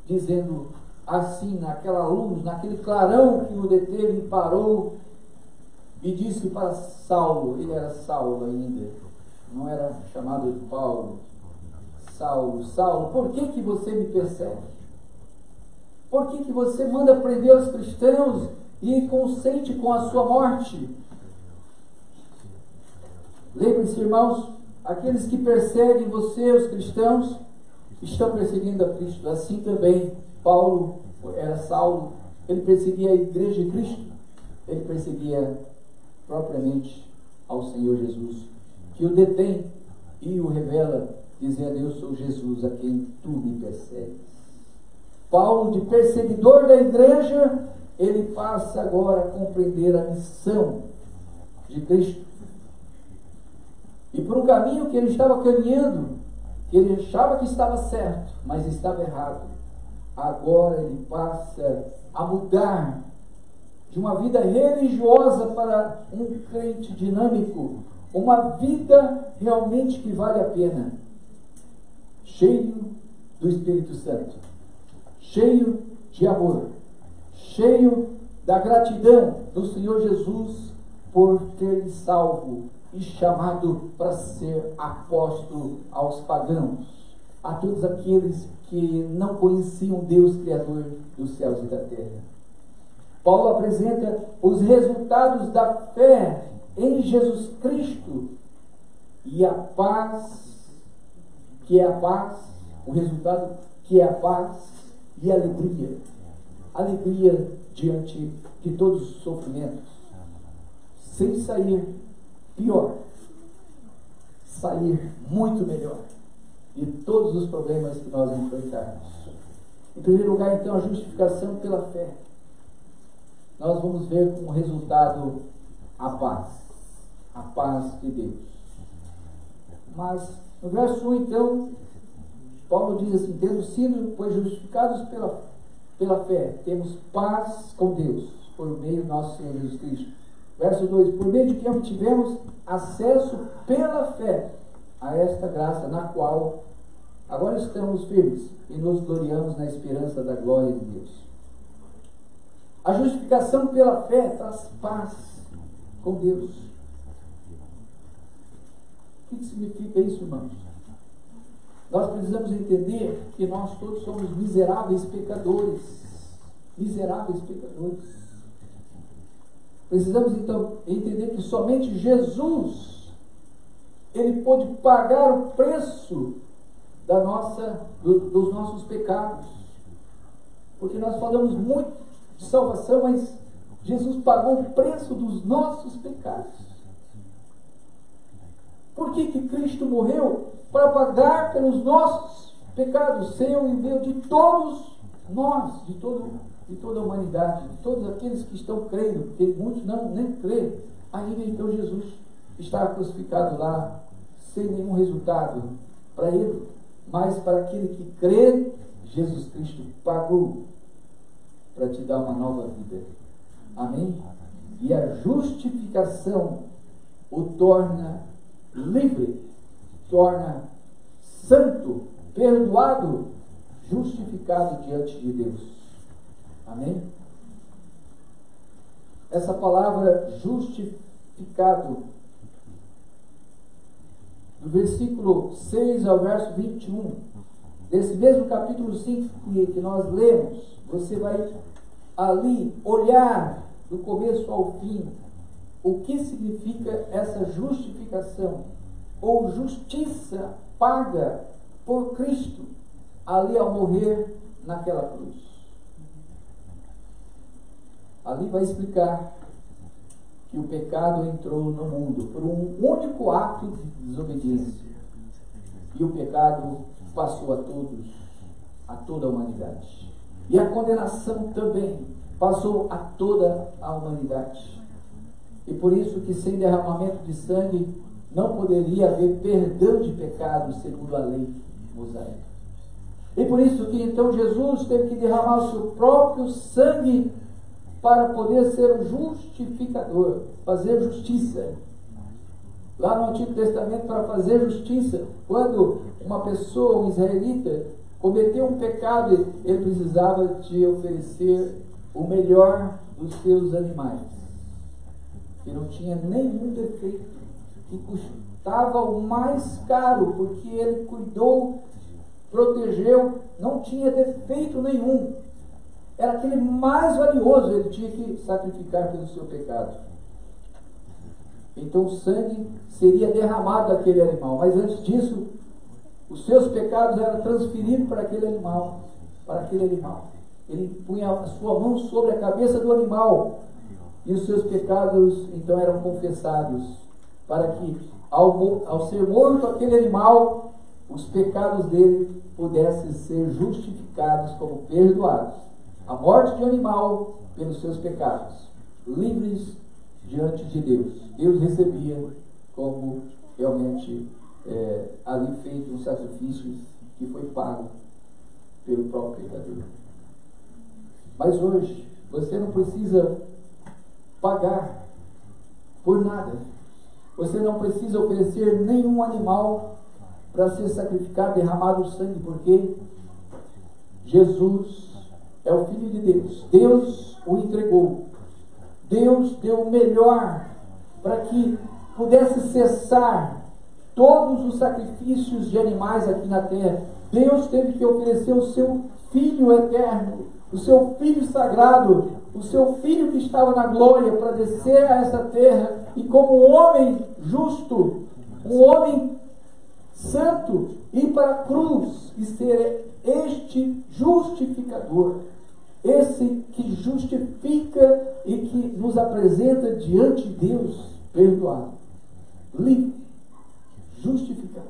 dizendo: assim, naquela luz, naquele clarão que o deteve e parou, e disse para Saulo, ele era Saulo ainda, não era chamado de Paulo, Saulo, Saulo, por que você me persegue? Por que você manda prender os cristãos e consente com a sua morte? Lembre-se, irmãos, aqueles que perseguem você, os cristãos, estão perseguindo a Cristo. Assim também Paulo, era Saulo, ele perseguia a igreja de Cristo, ele perseguia propriamente ao Senhor Jesus, que o detém e o revela, dizendo: eu sou Jesus a quem tu me persegues. Paulo, de perseguidor da igreja, ele passa agora a compreender a missão de Cristo. E por um caminho que ele estava caminhando, que ele achava que estava certo, mas estava errado, agora ele passa a mudar de uma vida religiosa para um crente dinâmico, uma vida realmente que vale a pena, cheio do Espírito Santo, cheio de amor, cheio da gratidão do Senhor Jesus por ter lhe salvo e chamado para ser apóstolo aos pagãos, a todos aqueles que não conheciam Deus Criador dos céus e da terra. Paulo apresenta os resultados da fé em Jesus Cristo e a paz, que é a paz, o resultado que é a paz e a alegria. Alegria diante de todos os sofrimentos, sem sair pior, sair muito melhor de todos os problemas que nós enfrentamos. Em primeiro lugar, então, a justificação pela fé. Nós vamos ver como resultado a paz de Deus. Mas no verso 1, então, Paulo diz assim: tendo sido, pois, justificados pela fé, temos paz com Deus, por meio do nosso Senhor Jesus Cristo. Verso 2, por meio de quem obtivemos acesso pela fé a esta graça, na qual agora estamos firmes e nos gloriamos na esperança da glória de Deus. A justificação pela fé traz paz com Deus. O que significa isso, irmãos? Nós precisamos entender que nós todos somos miseráveis pecadores. Miseráveis pecadores. Precisamos então entender que somente Jesus, ele pôde pagar o preço dos nossos pecados. Porque nós falamos muito de salvação, mas Jesus pagou o preço dos nossos pecados. Por que Cristo morreu? Para pagar pelos nossos pecados, seu e meu, de todos nós, de toda a humanidade, de todos aqueles que estão crendo, porque muitos nem creem. Ainda então Jesus está crucificado lá, sem nenhum resultado para ele, mas para aquele que crê, Jesus Cristo pagou para te dar uma nova vida. Amém? E a justificação o torna livre, torna santo, perdoado, justificado diante de Deus. Amém? Essa palavra justificado, do versículo 6 ao verso 21, desse mesmo capítulo 5 que nós lemos, você vai ali olhar do começo ao fim o que significa essa justificação ou justiça paga por Cristo ali ao morrer naquela cruz. Ali vai explicar que o pecado entrou no mundo por um único ato de desobediência e o pecado passou a toda a humanidade. E a condenação também passou a toda a humanidade. E por isso que sem derramamento de sangue não poderia haver perdão de pecados segundo a lei mosaica. E por isso que então Jesus teve que derramar o seu próprio sangue para poder ser o justificador, fazer justiça. Lá no Antigo Testamento, para fazer justiça, quando uma pessoa, um israelita, cometeu um pecado, ele precisava de oferecer o melhor dos seus animais, que não tinha nenhum defeito, que custava o mais caro, porque ele cuidou, protegeu, não tinha defeito nenhum. Era aquele mais valioso, ele tinha que sacrificar pelo seu pecado. Então o sangue seria derramado daquele animal, mas antes disso, os seus pecados eram transferidos para aquele animal, Ele punha a sua mão sobre a cabeça do animal, e os seus pecados então eram confessados, para que ao ser morto aquele animal, os pecados dele pudessem ser justificados como perdoados. A morte de um animal pelos seus pecados, livres diante de Deus. Deus recebia como realmente ali feito um sacrifício que foi pago pelo próprio pecador. Mas hoje, você não precisa pagar por nada. Você não precisa oferecer nenhum animal para ser sacrificado, derramado o sangue, porque Jesus é o Filho de Deus. Deus o entregou. Deus deu o melhor para que pudesse cessar todos os sacrifícios de animais aqui na terra. Deus teve que oferecer o seu Filho eterno, o seu Filho sagrado, o seu Filho que estava na glória, para descer a essa terra e, como um homem justo, um homem santo, ir para a cruz e ser este justificador, esse que justifica e que nos apresenta diante de Deus perdoado, livre, justificado.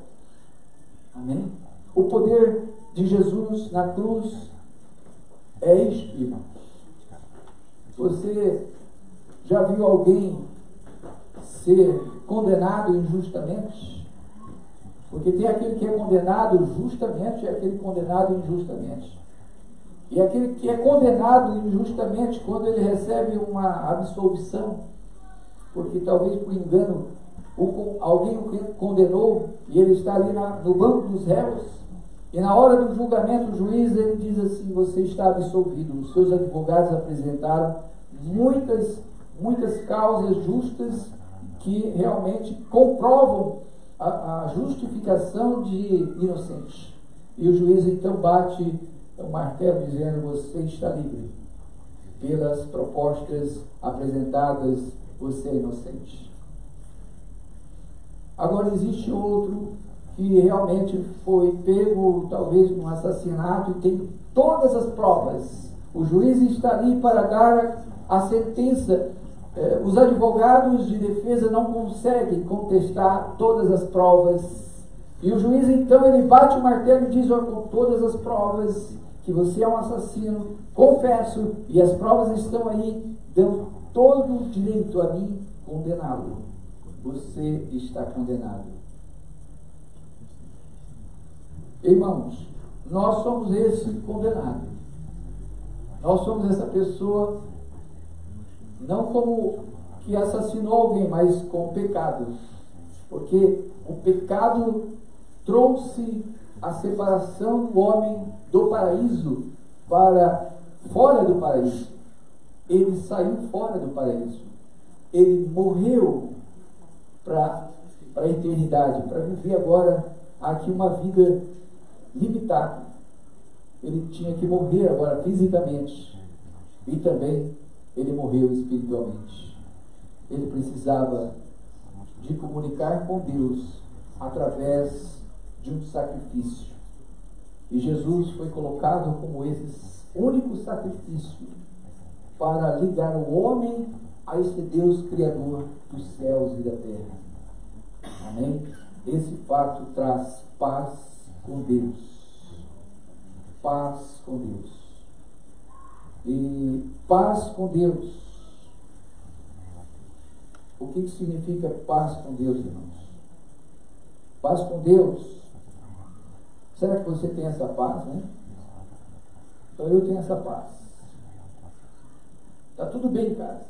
Amém? O poder de Jesus na cruz é isto, irmão. Você já viu alguém ser condenado injustamente? Porque tem aquele que é condenado justamente e aquele condenado injustamente. E aquele que é condenado injustamente, quando ele recebe uma absolvição, porque talvez por engano alguém o condenou e ele está ali no banco dos réus, e na hora do julgamento o juiz ele diz assim: você está absolvido. Os seus advogados apresentaram muitas causas justas que realmente comprovam a justificação de inocente. E o juiz então bate o martelo dizendo: você está livre. Pelas propostas apresentadas, você é inocente. Agora existe outro que realmente foi pego talvez num assassinato e tem todas as provas. O juiz está ali para dar a sentença. Os advogados de defesa não conseguem contestar todas as provas. E o juiz então ele bate o martelo e diz: com todas as provas que você é um assassino, confesso, e as provas estão aí, dão todo o direito a mim condená-lo. Você está condenado. Irmãos, nós somos esse condenado. Nós somos essa pessoa, não como que assassinou alguém, mas com pecado. Porque o pecado trouxe a separação do homem do paraíso para fora do paraíso. Ele saiu fora do paraíso. Ele morreu para a eternidade, para viver agora aqui uma vida limitada. Ele tinha que morrer agora fisicamente e também ele morreu espiritualmente. Ele precisava de comunicar com Deus através de um sacrifício. E Jesus foi colocado como esse único sacrifício para ligar o homem a esse Deus Criador dos céus e da terra. Amém? Esse fato traz paz com Deus. Paz com Deus. E paz com Deus. O que significa paz com Deus, irmãos? Paz com Deus. Será que você tem essa paz, né? Então eu tenho essa paz. Está tudo bem, cara.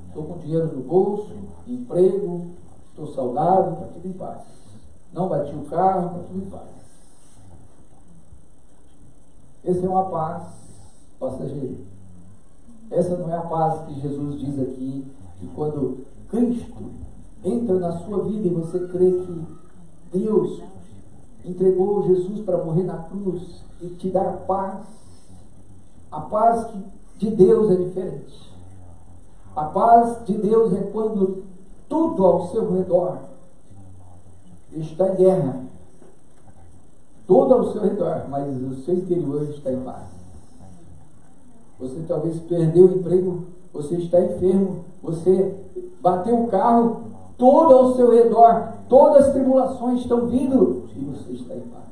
Estou com dinheiro no bolso, emprego, estou saudável, está tudo em paz. Não bati o carro, está tudo em paz. Essa é uma paz passageira. Essa não é a paz que Jesus diz aqui, que quando Cristo entra na sua vida e você crê que Deus entregou Jesus para morrer na cruz e te dar paz. A paz de Deus é diferente. A paz de Deus é quando tudo ao seu redor está em guerra. Tudo ao seu redor, mas o seu interior está em paz. Você talvez perdeu o emprego, você está enfermo, você bateu o carro, todo ao seu redor, todas as tribulações estão vindo e você está em paz.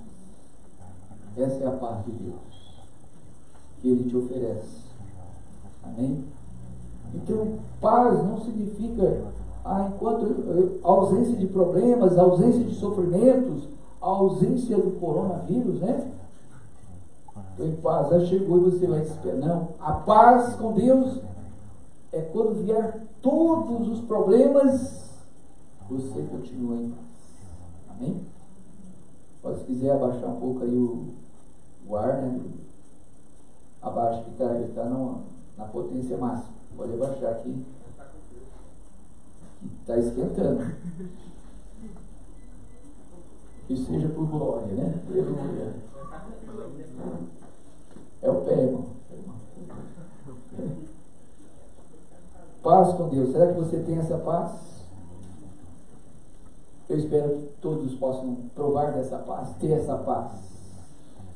Essa é a paz de Deus que Ele te oferece. Amém? Então, paz não significa enquanto ausência de problemas, ausência de sofrimentos, ausência do coronavírus, né? Em paz, já chegou e você vai esperar. Não, a paz com Deus é quando vier todos os problemas, você continua em paz. Amém? Pode, se quiser abaixar um pouco aí o ar, né? Abaixa que está na potência máxima. Pode abaixar aqui. Está esquentando. Que seja por glória, né? É o pé, irmão. Paz com Deus. Será que você tem essa paz? Eu espero que todos possam provar dessa paz, ter essa paz.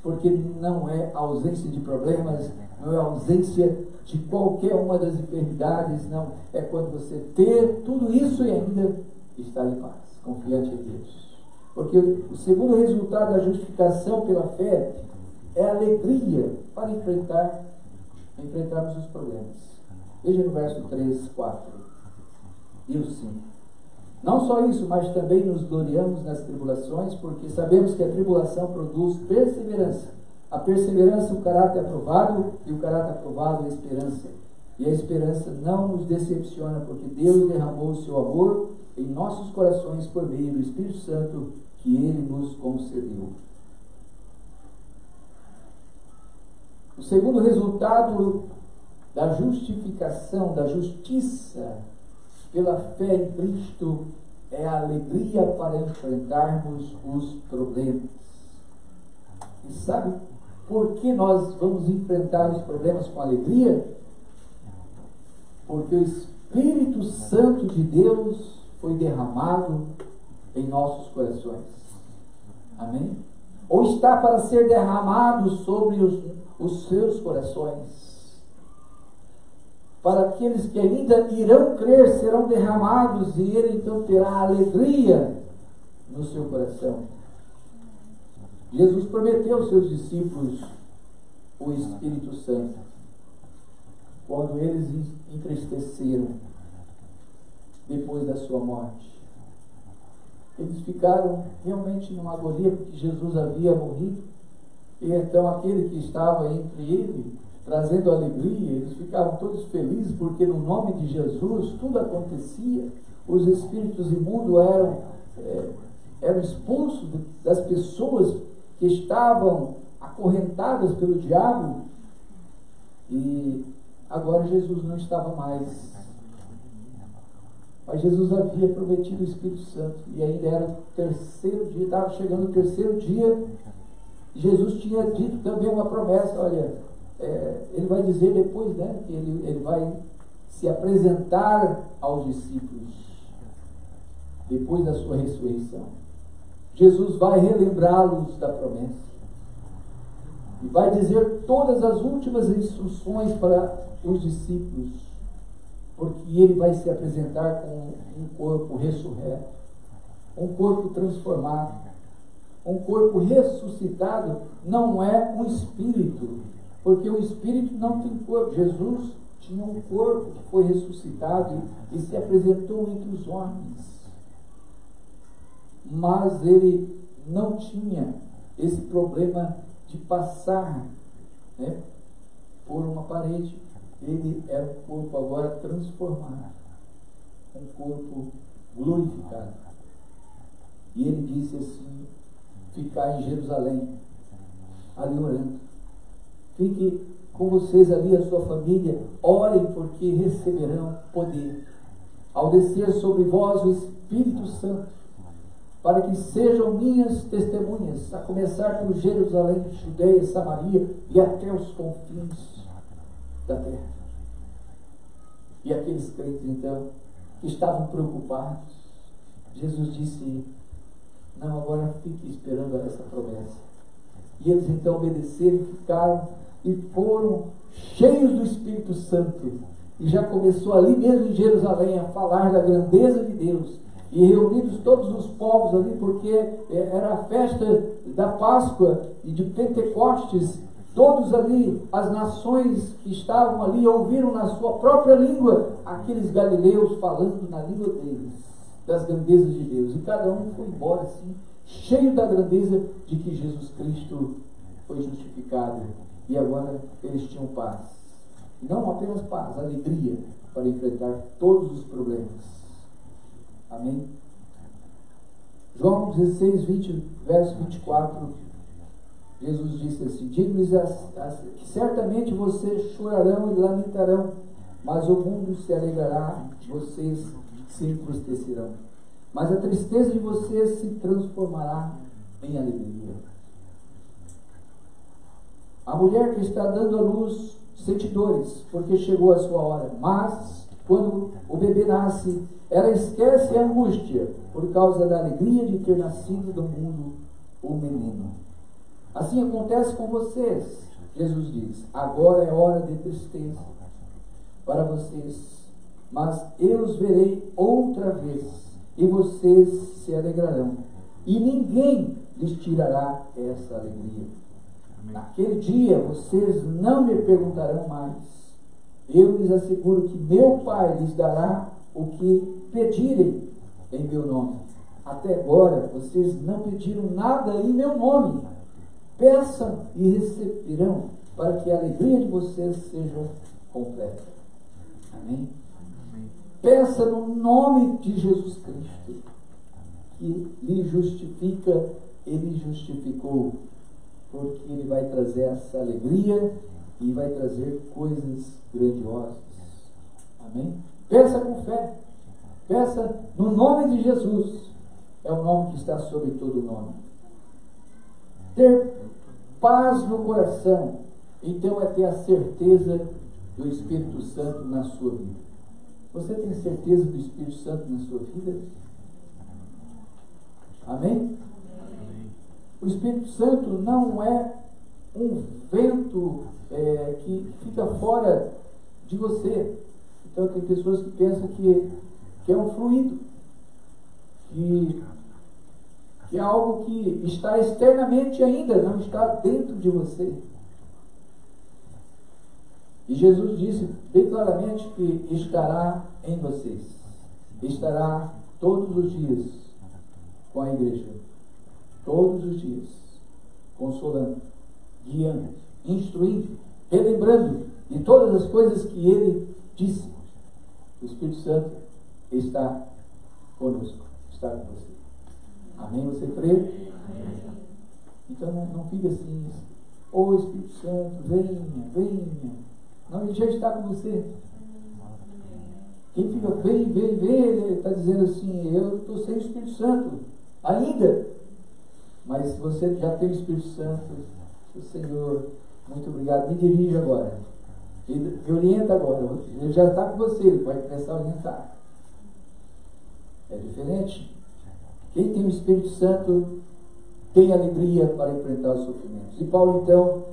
Porque não é ausência de problemas, não é ausência de qualquer uma das enfermidades, não. É quando você ter tudo isso e ainda estar em paz, confiante em Deus. Porque o segundo resultado da justificação pela fé é a alegria para enfrentarmos os problemas. Veja no verso 3, 4 e o 5. Não só isso, mas também nos gloriamos nas tribulações, porque sabemos que a tribulação produz perseverança. A perseverança, o caráter aprovado, e o caráter aprovado, a esperança. E a esperança não nos decepciona, porque Deus derramou o seu amor em nossos corações por meio do Espírito Santo que Ele nos concedeu. O segundo resultado da justificação, da justiça pela fé em Cristo é a alegria para enfrentarmos os problemas. E sabe por que nós vamos enfrentar os problemas com alegria? Porque o Espírito Santo de Deus foi derramado em nossos corações. Amém? Ou está para ser derramado sobre os seus corações. Para aqueles que ainda irão crer, serão derramados e ele então terá alegria no seu coração. Jesus prometeu aos seus discípulos o Espírito Santo quando eles entristeceram depois da sua morte. Eles ficaram realmente numa agonia porque Jesus havia morrido. E então aquele que estava entre ele, trazendo alegria, eles ficavam todos felizes porque no nome de Jesus tudo acontecia. Os espíritos imundos eram expulsos das pessoas que estavam acorrentadas pelo diabo. E agora Jesus não estava mais. Mas Jesus havia prometido o Espírito Santo. E ainda era o terceiro dia, estava chegando o terceiro dia. Jesus tinha dito também uma promessa, olha, ele vai dizer depois, né, que ele vai se apresentar aos discípulos depois da sua ressurreição. Jesus vai relembrá-los da promessa e vai dizer todas as últimas instruções para os discípulos, porque ele vai se apresentar com um corpo ressurreto, um corpo transformado, um corpo ressuscitado. Não é um espírito, porque o espírito não tem corpo. Jesus tinha um corpo que foi ressuscitado e se apresentou entre os homens, mas ele não tinha esse problema de passar, né, por uma parede. Ele era um corpo agora transformado, um corpo glorificado. E ele disse assim: ficar em Jerusalém, ali orando. Fique com vocês ali, a sua família. Orem, porque receberão poder ao descer sobre vós o Espírito Santo, para que sejam minhas testemunhas, a começar por Jerusalém, Judeia, Samaria e até os confins da terra. E aqueles crentes, então, que estavam preocupados, Jesus disse: não, agora fique esperando essa promessa. E eles então obedeceram, ficaram e foram cheios do Espírito Santo. E já começou ali mesmo em Jerusalém a falar da grandeza de Deus. E reunidos todos os povos ali, porque era a festa da Páscoa e de Pentecostes, todos ali, as nações que estavam ali, ouviram na sua própria língua aqueles galileus falando na língua deles, das grandezas de Deus. E cada um foi embora assim, cheio da grandeza de que Jesus Cristo foi justificado. E agora eles tinham paz. Não apenas paz, alegria para enfrentar todos os problemas. Amém? João 16, 20, verso 24, Jesus disse assim: digo-lhes que certamente vocês chorarão e lamentarão, mas o mundo se alegrará, vocês se entristecerão. Mas a tristeza de vocês se transformará em alegria. A mulher que está dando à luz sente dores, porque chegou a sua hora. Mas, quando o bebê nasce, ela esquece a angústia, por causa da alegria de ter nascido do mundo o menino. Assim acontece com vocês, Jesus diz. Agora é hora de tristeza para vocês, mas eu os verei outra vez, e vocês se alegrarão, e ninguém lhes tirará essa alegria. Naquele dia vocês não me perguntarão mais. Eu lhes asseguro que meu Pai lhes dará o que pedirem em meu nome. Até agora vocês não pediram nada em meu nome. Peçam e receberão, para que a alegria de vocês seja completa. Amém? Peça no nome de Jesus Cristo, que lhe justifica, ele justificou, porque ele vai trazer essa alegria e vai trazer coisas grandiosas. Amém? Peça com fé. Peça no nome de Jesus. É o nome que está sobre todo nome. Ter paz no coração, então, é ter a certeza do Espírito Santo na sua vida. Você tem certeza do Espírito Santo na sua vida? Amém? O Espírito Santo não é um vento que fica fora de você. Então tem pessoas que pensam que é um fluido, que é algo que está externamente ainda, não está dentro de você. E Jesus disse bem claramente que estará em vocês. Estará todos os dias com a igreja. Todos os dias. Consolando, guiando, instruindo, relembrando de todas as coisas que ele disse. O Espírito Santo está conosco. Está com você. Amém? Você crê? Então não fique assim. Ô Espírito Santo, venha. Não, ele já está com você. Quem fica, vem, ele está dizendo assim: eu estou sem o Espírito Santo ainda. Mas você já tem o Espírito Santo. O Senhor, muito obrigado. Me dirige agora. Me orienta agora. Ele já está com você, ele vai começar a orientar. É diferente. Quem tem o Espírito Santo tem alegria para enfrentar os sofrimentos. E Paulo, então,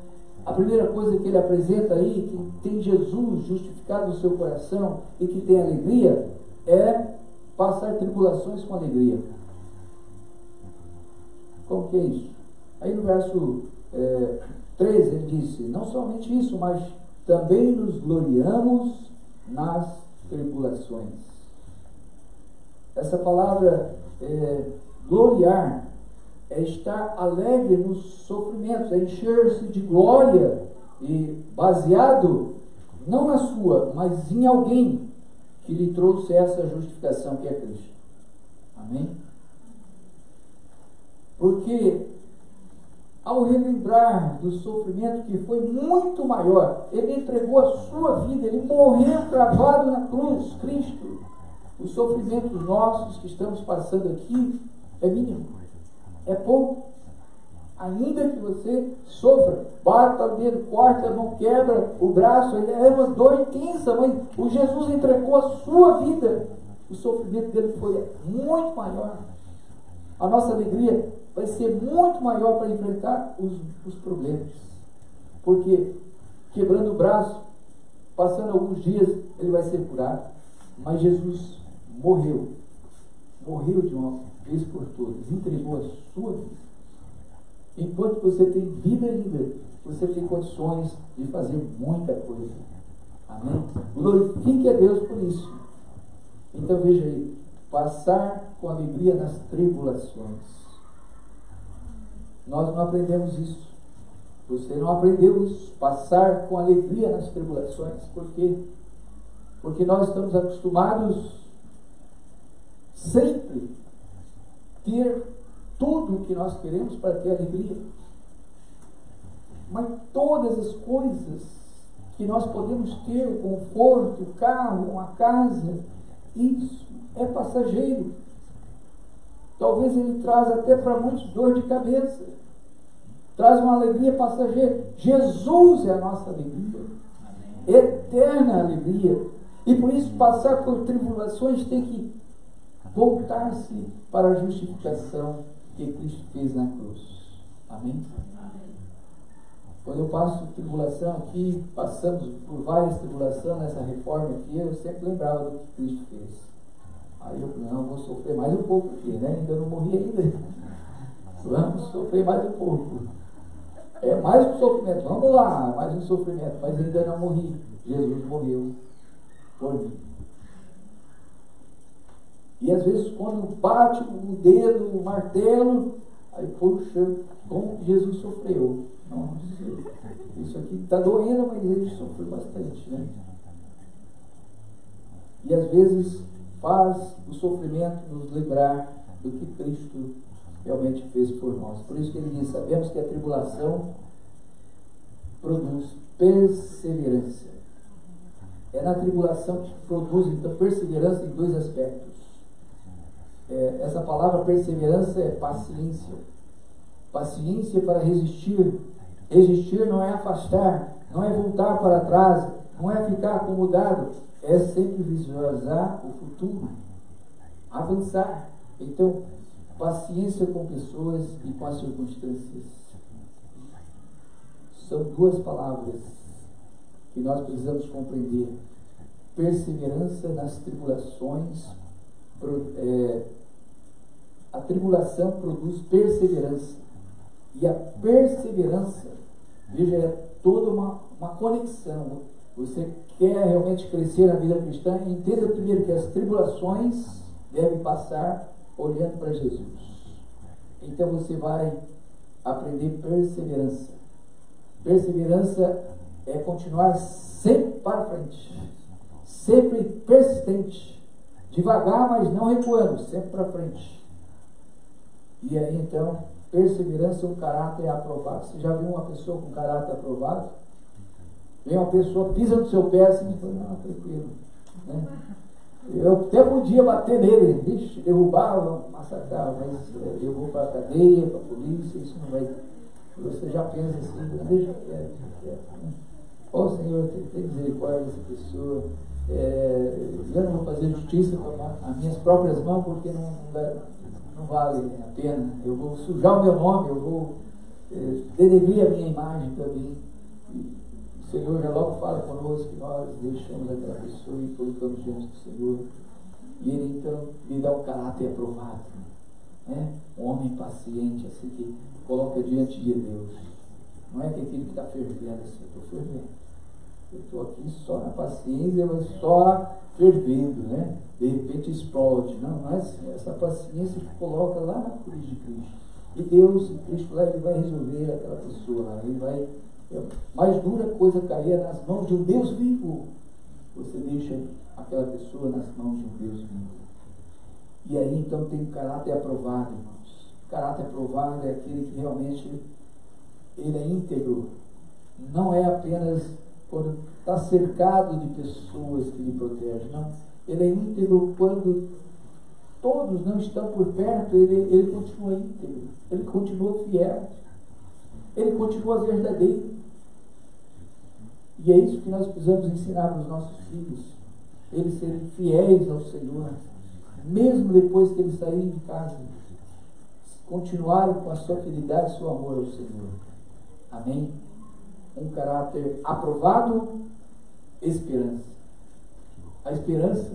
a primeira coisa que ele apresenta aí, que tem Jesus justificado no seu coração e que tem alegria, é passar tribulações com alegria. Como que é isso? Aí no verso 13 ele disse: não somente isso, mas também nos gloriamos nas tribulações. Essa palavra gloriar é estar alegre nos sofrimentos, é encher-se de glória e baseado não na sua, mas em alguém que lhe trouxe essa justificação, que é Cristo. Amém? Porque ao relembrar do sofrimento que foi muito maior, ele entregou a sua vida, ele morreu cravado na cruz, Cristo. Os sofrimentos nossos que estamos passando aqui é mínimo, é pouco. Ainda que você sofra, bata o dedo, corta a mão, quebra o braço, é uma dor intensa, mas o Jesus entregou a sua vida. O sofrimento dele foi muito maior. A nossa alegria vai ser muito maior para enfrentar os problemas. Porque quebrando o braço, passando alguns dias, ele vai ser curado. Mas Jesus morreu de uma vez por todas, entregou a sua vida. Enquanto você tem vida ainda, você tem condições de fazer muita coisa. Amém? Glorifique a Deus por isso. Então veja aí, passar com alegria nas tribulações. Nós não aprendemos isso. Você não aprendeu isso, passar com alegria nas tribulações. Por quê? Porque nós estamos acostumados sempre ter tudo o que nós queremos para ter alegria. Mas todas as coisas que nós podemos ter, o conforto, o carro, uma casa, isso é passageiro. Talvez ele traz até para muitos dor de cabeça. Traz uma alegria passageira. Jesus é a nossa alegria. Eterna alegria. E por isso passar por tribulações tem que voltar-se para a justificação que Cristo fez na cruz. Amém? Quando eu passo tribulação aqui, passamos por várias tribulações nessa reforma aqui, eu sempre lembrava do que Cristo fez. Aí eu falei, não, vou sofrer mais um pouco aqui, né? Ainda não morri ainda. Vamos sofrer mais um pouco. É mais um sofrimento, vamos lá, mais um sofrimento, mas ainda não morri. Jesus morreu por mim. E às vezes quando bate o dedo, o martelo, aí puxa, como Jesus sofreu. Nossa, isso aqui está doendo, mas ele sofreu bastante, né? E às vezes faz o sofrimento nos lembrar do que Cristo realmente fez por nós. Por isso que ele diz, sabemos que a tribulação produz perseverança. É na tribulação que produz, então, perseverança em dois aspectos. Essa palavra perseverança é paciência. Paciência para resistir. Resistir não é afastar, não é voltar para trás, não é ficar acomodado, é sempre visualizar o futuro, avançar. Então, paciência com pessoas e com as circunstâncias. São duas palavras que nós precisamos compreender. Perseverança nas tribulações. A tribulação produz perseverança. E a perseverança, veja, é toda uma conexão. Você quer realmente crescer na vida cristã, entenda primeiro que as tribulações devem passar olhando para Jesus. Então você vai aprender perseverança. Perseverança é continuar sempre para frente, sempre persistente, devagar, mas não recuando, sempre para frente. E aí então, perseverança é um caráter aprovado. Você já viu uma pessoa com caráter aprovado? Vem uma pessoa, pisa no seu pé assim e fala, não, tranquilo, né? Eu até podia bater nele, bicho, derrubava, massacrava, mas eu vou para a cadeia, para a polícia, isso não vai. Você já pensa assim, deixa quieto. Ó Senhor, tem misericórdia dessa pessoa. Eu não vou fazer justiça com as minhas próprias mãos, porque não vale a pena. Eu vou sujar o meu nome, eu vou denegrir a minha imagem também. O Senhor já logo fala conosco que nós deixamos aquela pessoa e colocamos diante do Senhor. E Ele então lhe dá um caráter aprovado, né? Um homem paciente, assim, que coloca diante de Deus. Não é que aquele que está fervendo assim, eu estou fervendo. Eu estou aqui só na paciência, mas só fervendo, né? De repente explode. Não é assim. Essa paciência que coloca lá na cruz de Cristo. E Deus, em Cristo, lá Ele vai resolver aquela pessoa lá. Ele vai. Mais dura coisa cair nas mãos de um Deus vivo. Você deixa aquela pessoa nas mãos de um Deus vivo. E aí então tem um caráter aprovado, irmãos. O caráter aprovado é aquele que realmente ele é íntegro. Não é apenas quando está cercado de pessoas que lhe protegem, não. Ele é íntegro quando todos não estão por perto, ele continua íntegro, ele continua fiel, ele continua verdadeiro. E é isso que nós precisamos ensinar para os nossos filhos, eles serem fiéis ao Senhor, mesmo depois que eles saírem de casa, continuarem com a sua fidelidade e seu amor ao Senhor. Amém? Um caráter aprovado, esperança. A esperança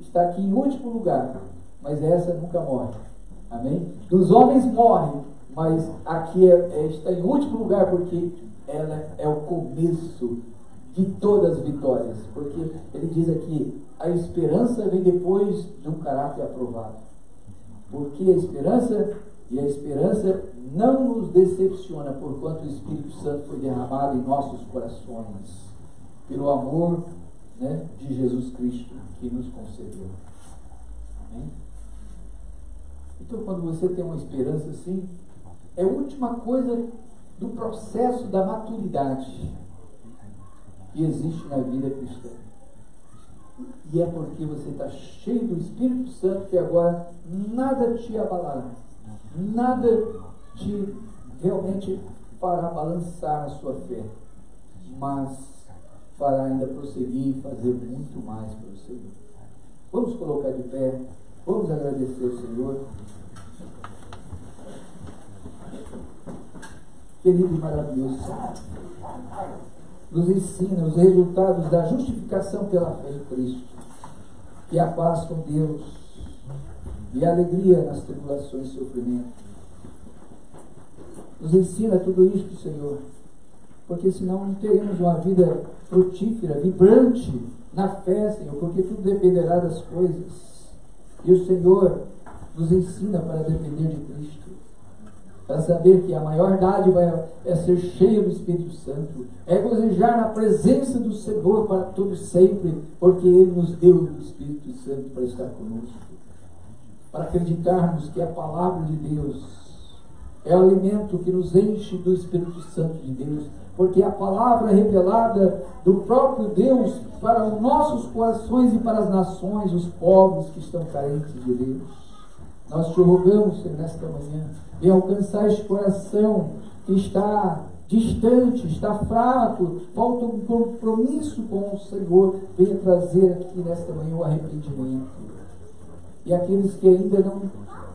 está aqui em último lugar, mas essa nunca morre. Amém? Dos homens morre, mas aqui está em último lugar porque ela é o começo de todas as vitórias. Porque ele diz aqui, a esperança vem depois de um caráter aprovado. Porque a esperança não nos decepciona, porquanto o Espírito Santo foi derramado em nossos corações, pelo amor, né, de Jesus Cristo que nos concedeu. Amém? Então, quando você tem uma esperança assim, é a última coisa do processo da maturidade que existe na vida cristã. E é porque você está cheio do Espírito Santo que agora nada te abalará, nada te realmente fará balançar a sua fé, mas fará ainda prosseguir e fazer muito mais para o Senhor. Vamos colocar de pé, vamos agradecer ao Senhor. Querido e maravilhoso Senhor, nos ensina os resultados da justificação pela fé em Cristo, e a paz com Deus, e a alegria nas tribulações e sofrimento. Nos ensina tudo isto, Senhor, porque senão não teremos uma vida frutífera, vibrante na fé, Senhor, porque tudo dependerá das coisas. E o Senhor nos ensina para depender de Cristo, para saber que a maior dádiva é ser cheio do Espírito Santo, é gozejar na presença do Senhor para todo sempre, porque Ele nos deu o Espírito Santo para estar conosco, para acreditarmos que a palavra de Deus é o alimento que nos enche do Espírito Santo de Deus, porque a palavra revelada do próprio Deus para os nossos corações e para as nações, os povos que estão carentes de Deus. Nós te rogamos, Senhor, nesta manhã, e alcançar este coração que está distante, está fraco, falta um compromisso com o Senhor, venha trazer aqui nesta manhã o arrependimento. E aqueles que ainda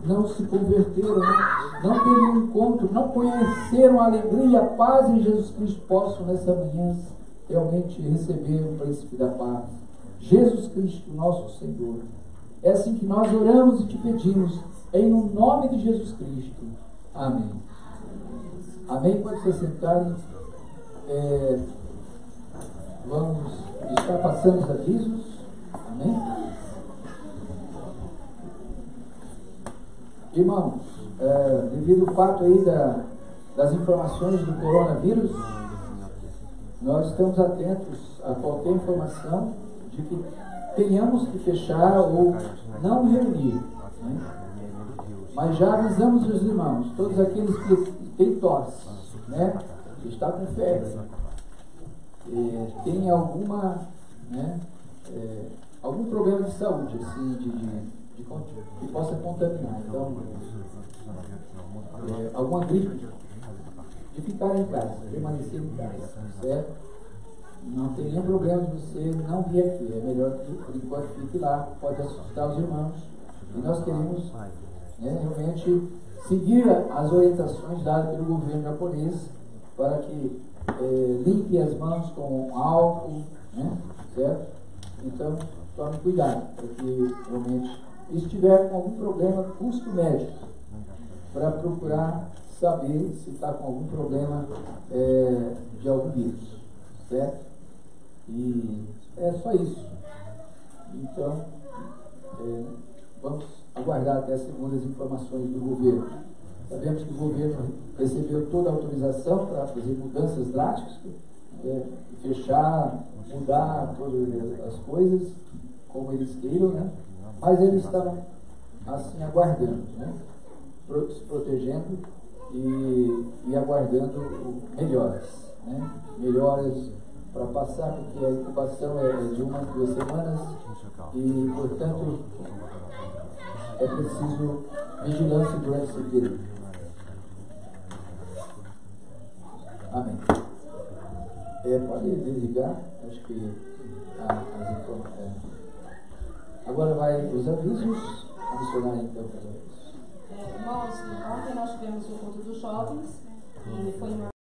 não se converteram, não têm um encontro, não conheceram a alegria e a paz em Jesus Cristo, possam nessa manhã realmente receber o príncipe da paz, Jesus Cristo, nosso Senhor. É assim que nós oramos e te pedimos, em nome de Jesus Cristo. Amém. Amém? Pode se sentarem. Vamos estar passando os avisos. Amém? Irmãos, devido ao fato aí das informações do coronavírus, nós estamos atentos a qualquer informação de que tenhamos que fechar ou não reunir, né? Mas já avisamos os irmãos, todos aqueles que têm tosse, né? Que está com febre, tem alguma, né? Algum problema de saúde, assim, que possa contaminar. Então, alguma gripe, de ficar em casa, permanecer em casa, certo? Não tem nenhum problema de você não vir aqui. É melhor que por enquanto fique lá, pode assustar os irmãos. E nós queremos, né, realmente seguir as orientações dadas pelo governo japonês para que limpe as mãos com álcool, né, certo? Então, tome cuidado para que realmente, se estiver com algum problema, busque o médico para procurar saber se está com algum problema de algum vírus, certo? E é só isso. Então, vamos aguardar até segundo as informações do governo. Sabemos que o governo recebeu toda a autorização para fazer mudanças drásticas, fechar, mudar todas as coisas como eles queiram, né? Mas eles estão assim aguardando, né? Se protegendo e aguardando melhoras, né? Melhoras para passar, porque a incubação é de 1 a 2 semanas e, portanto, é preciso vigilância durante esse período. Amém. Pode desligar, acho que agora vai os avisos. Vamos tornar então os avisos. Irmãos, ontem nós tivemos o culto dos jovens e foi uma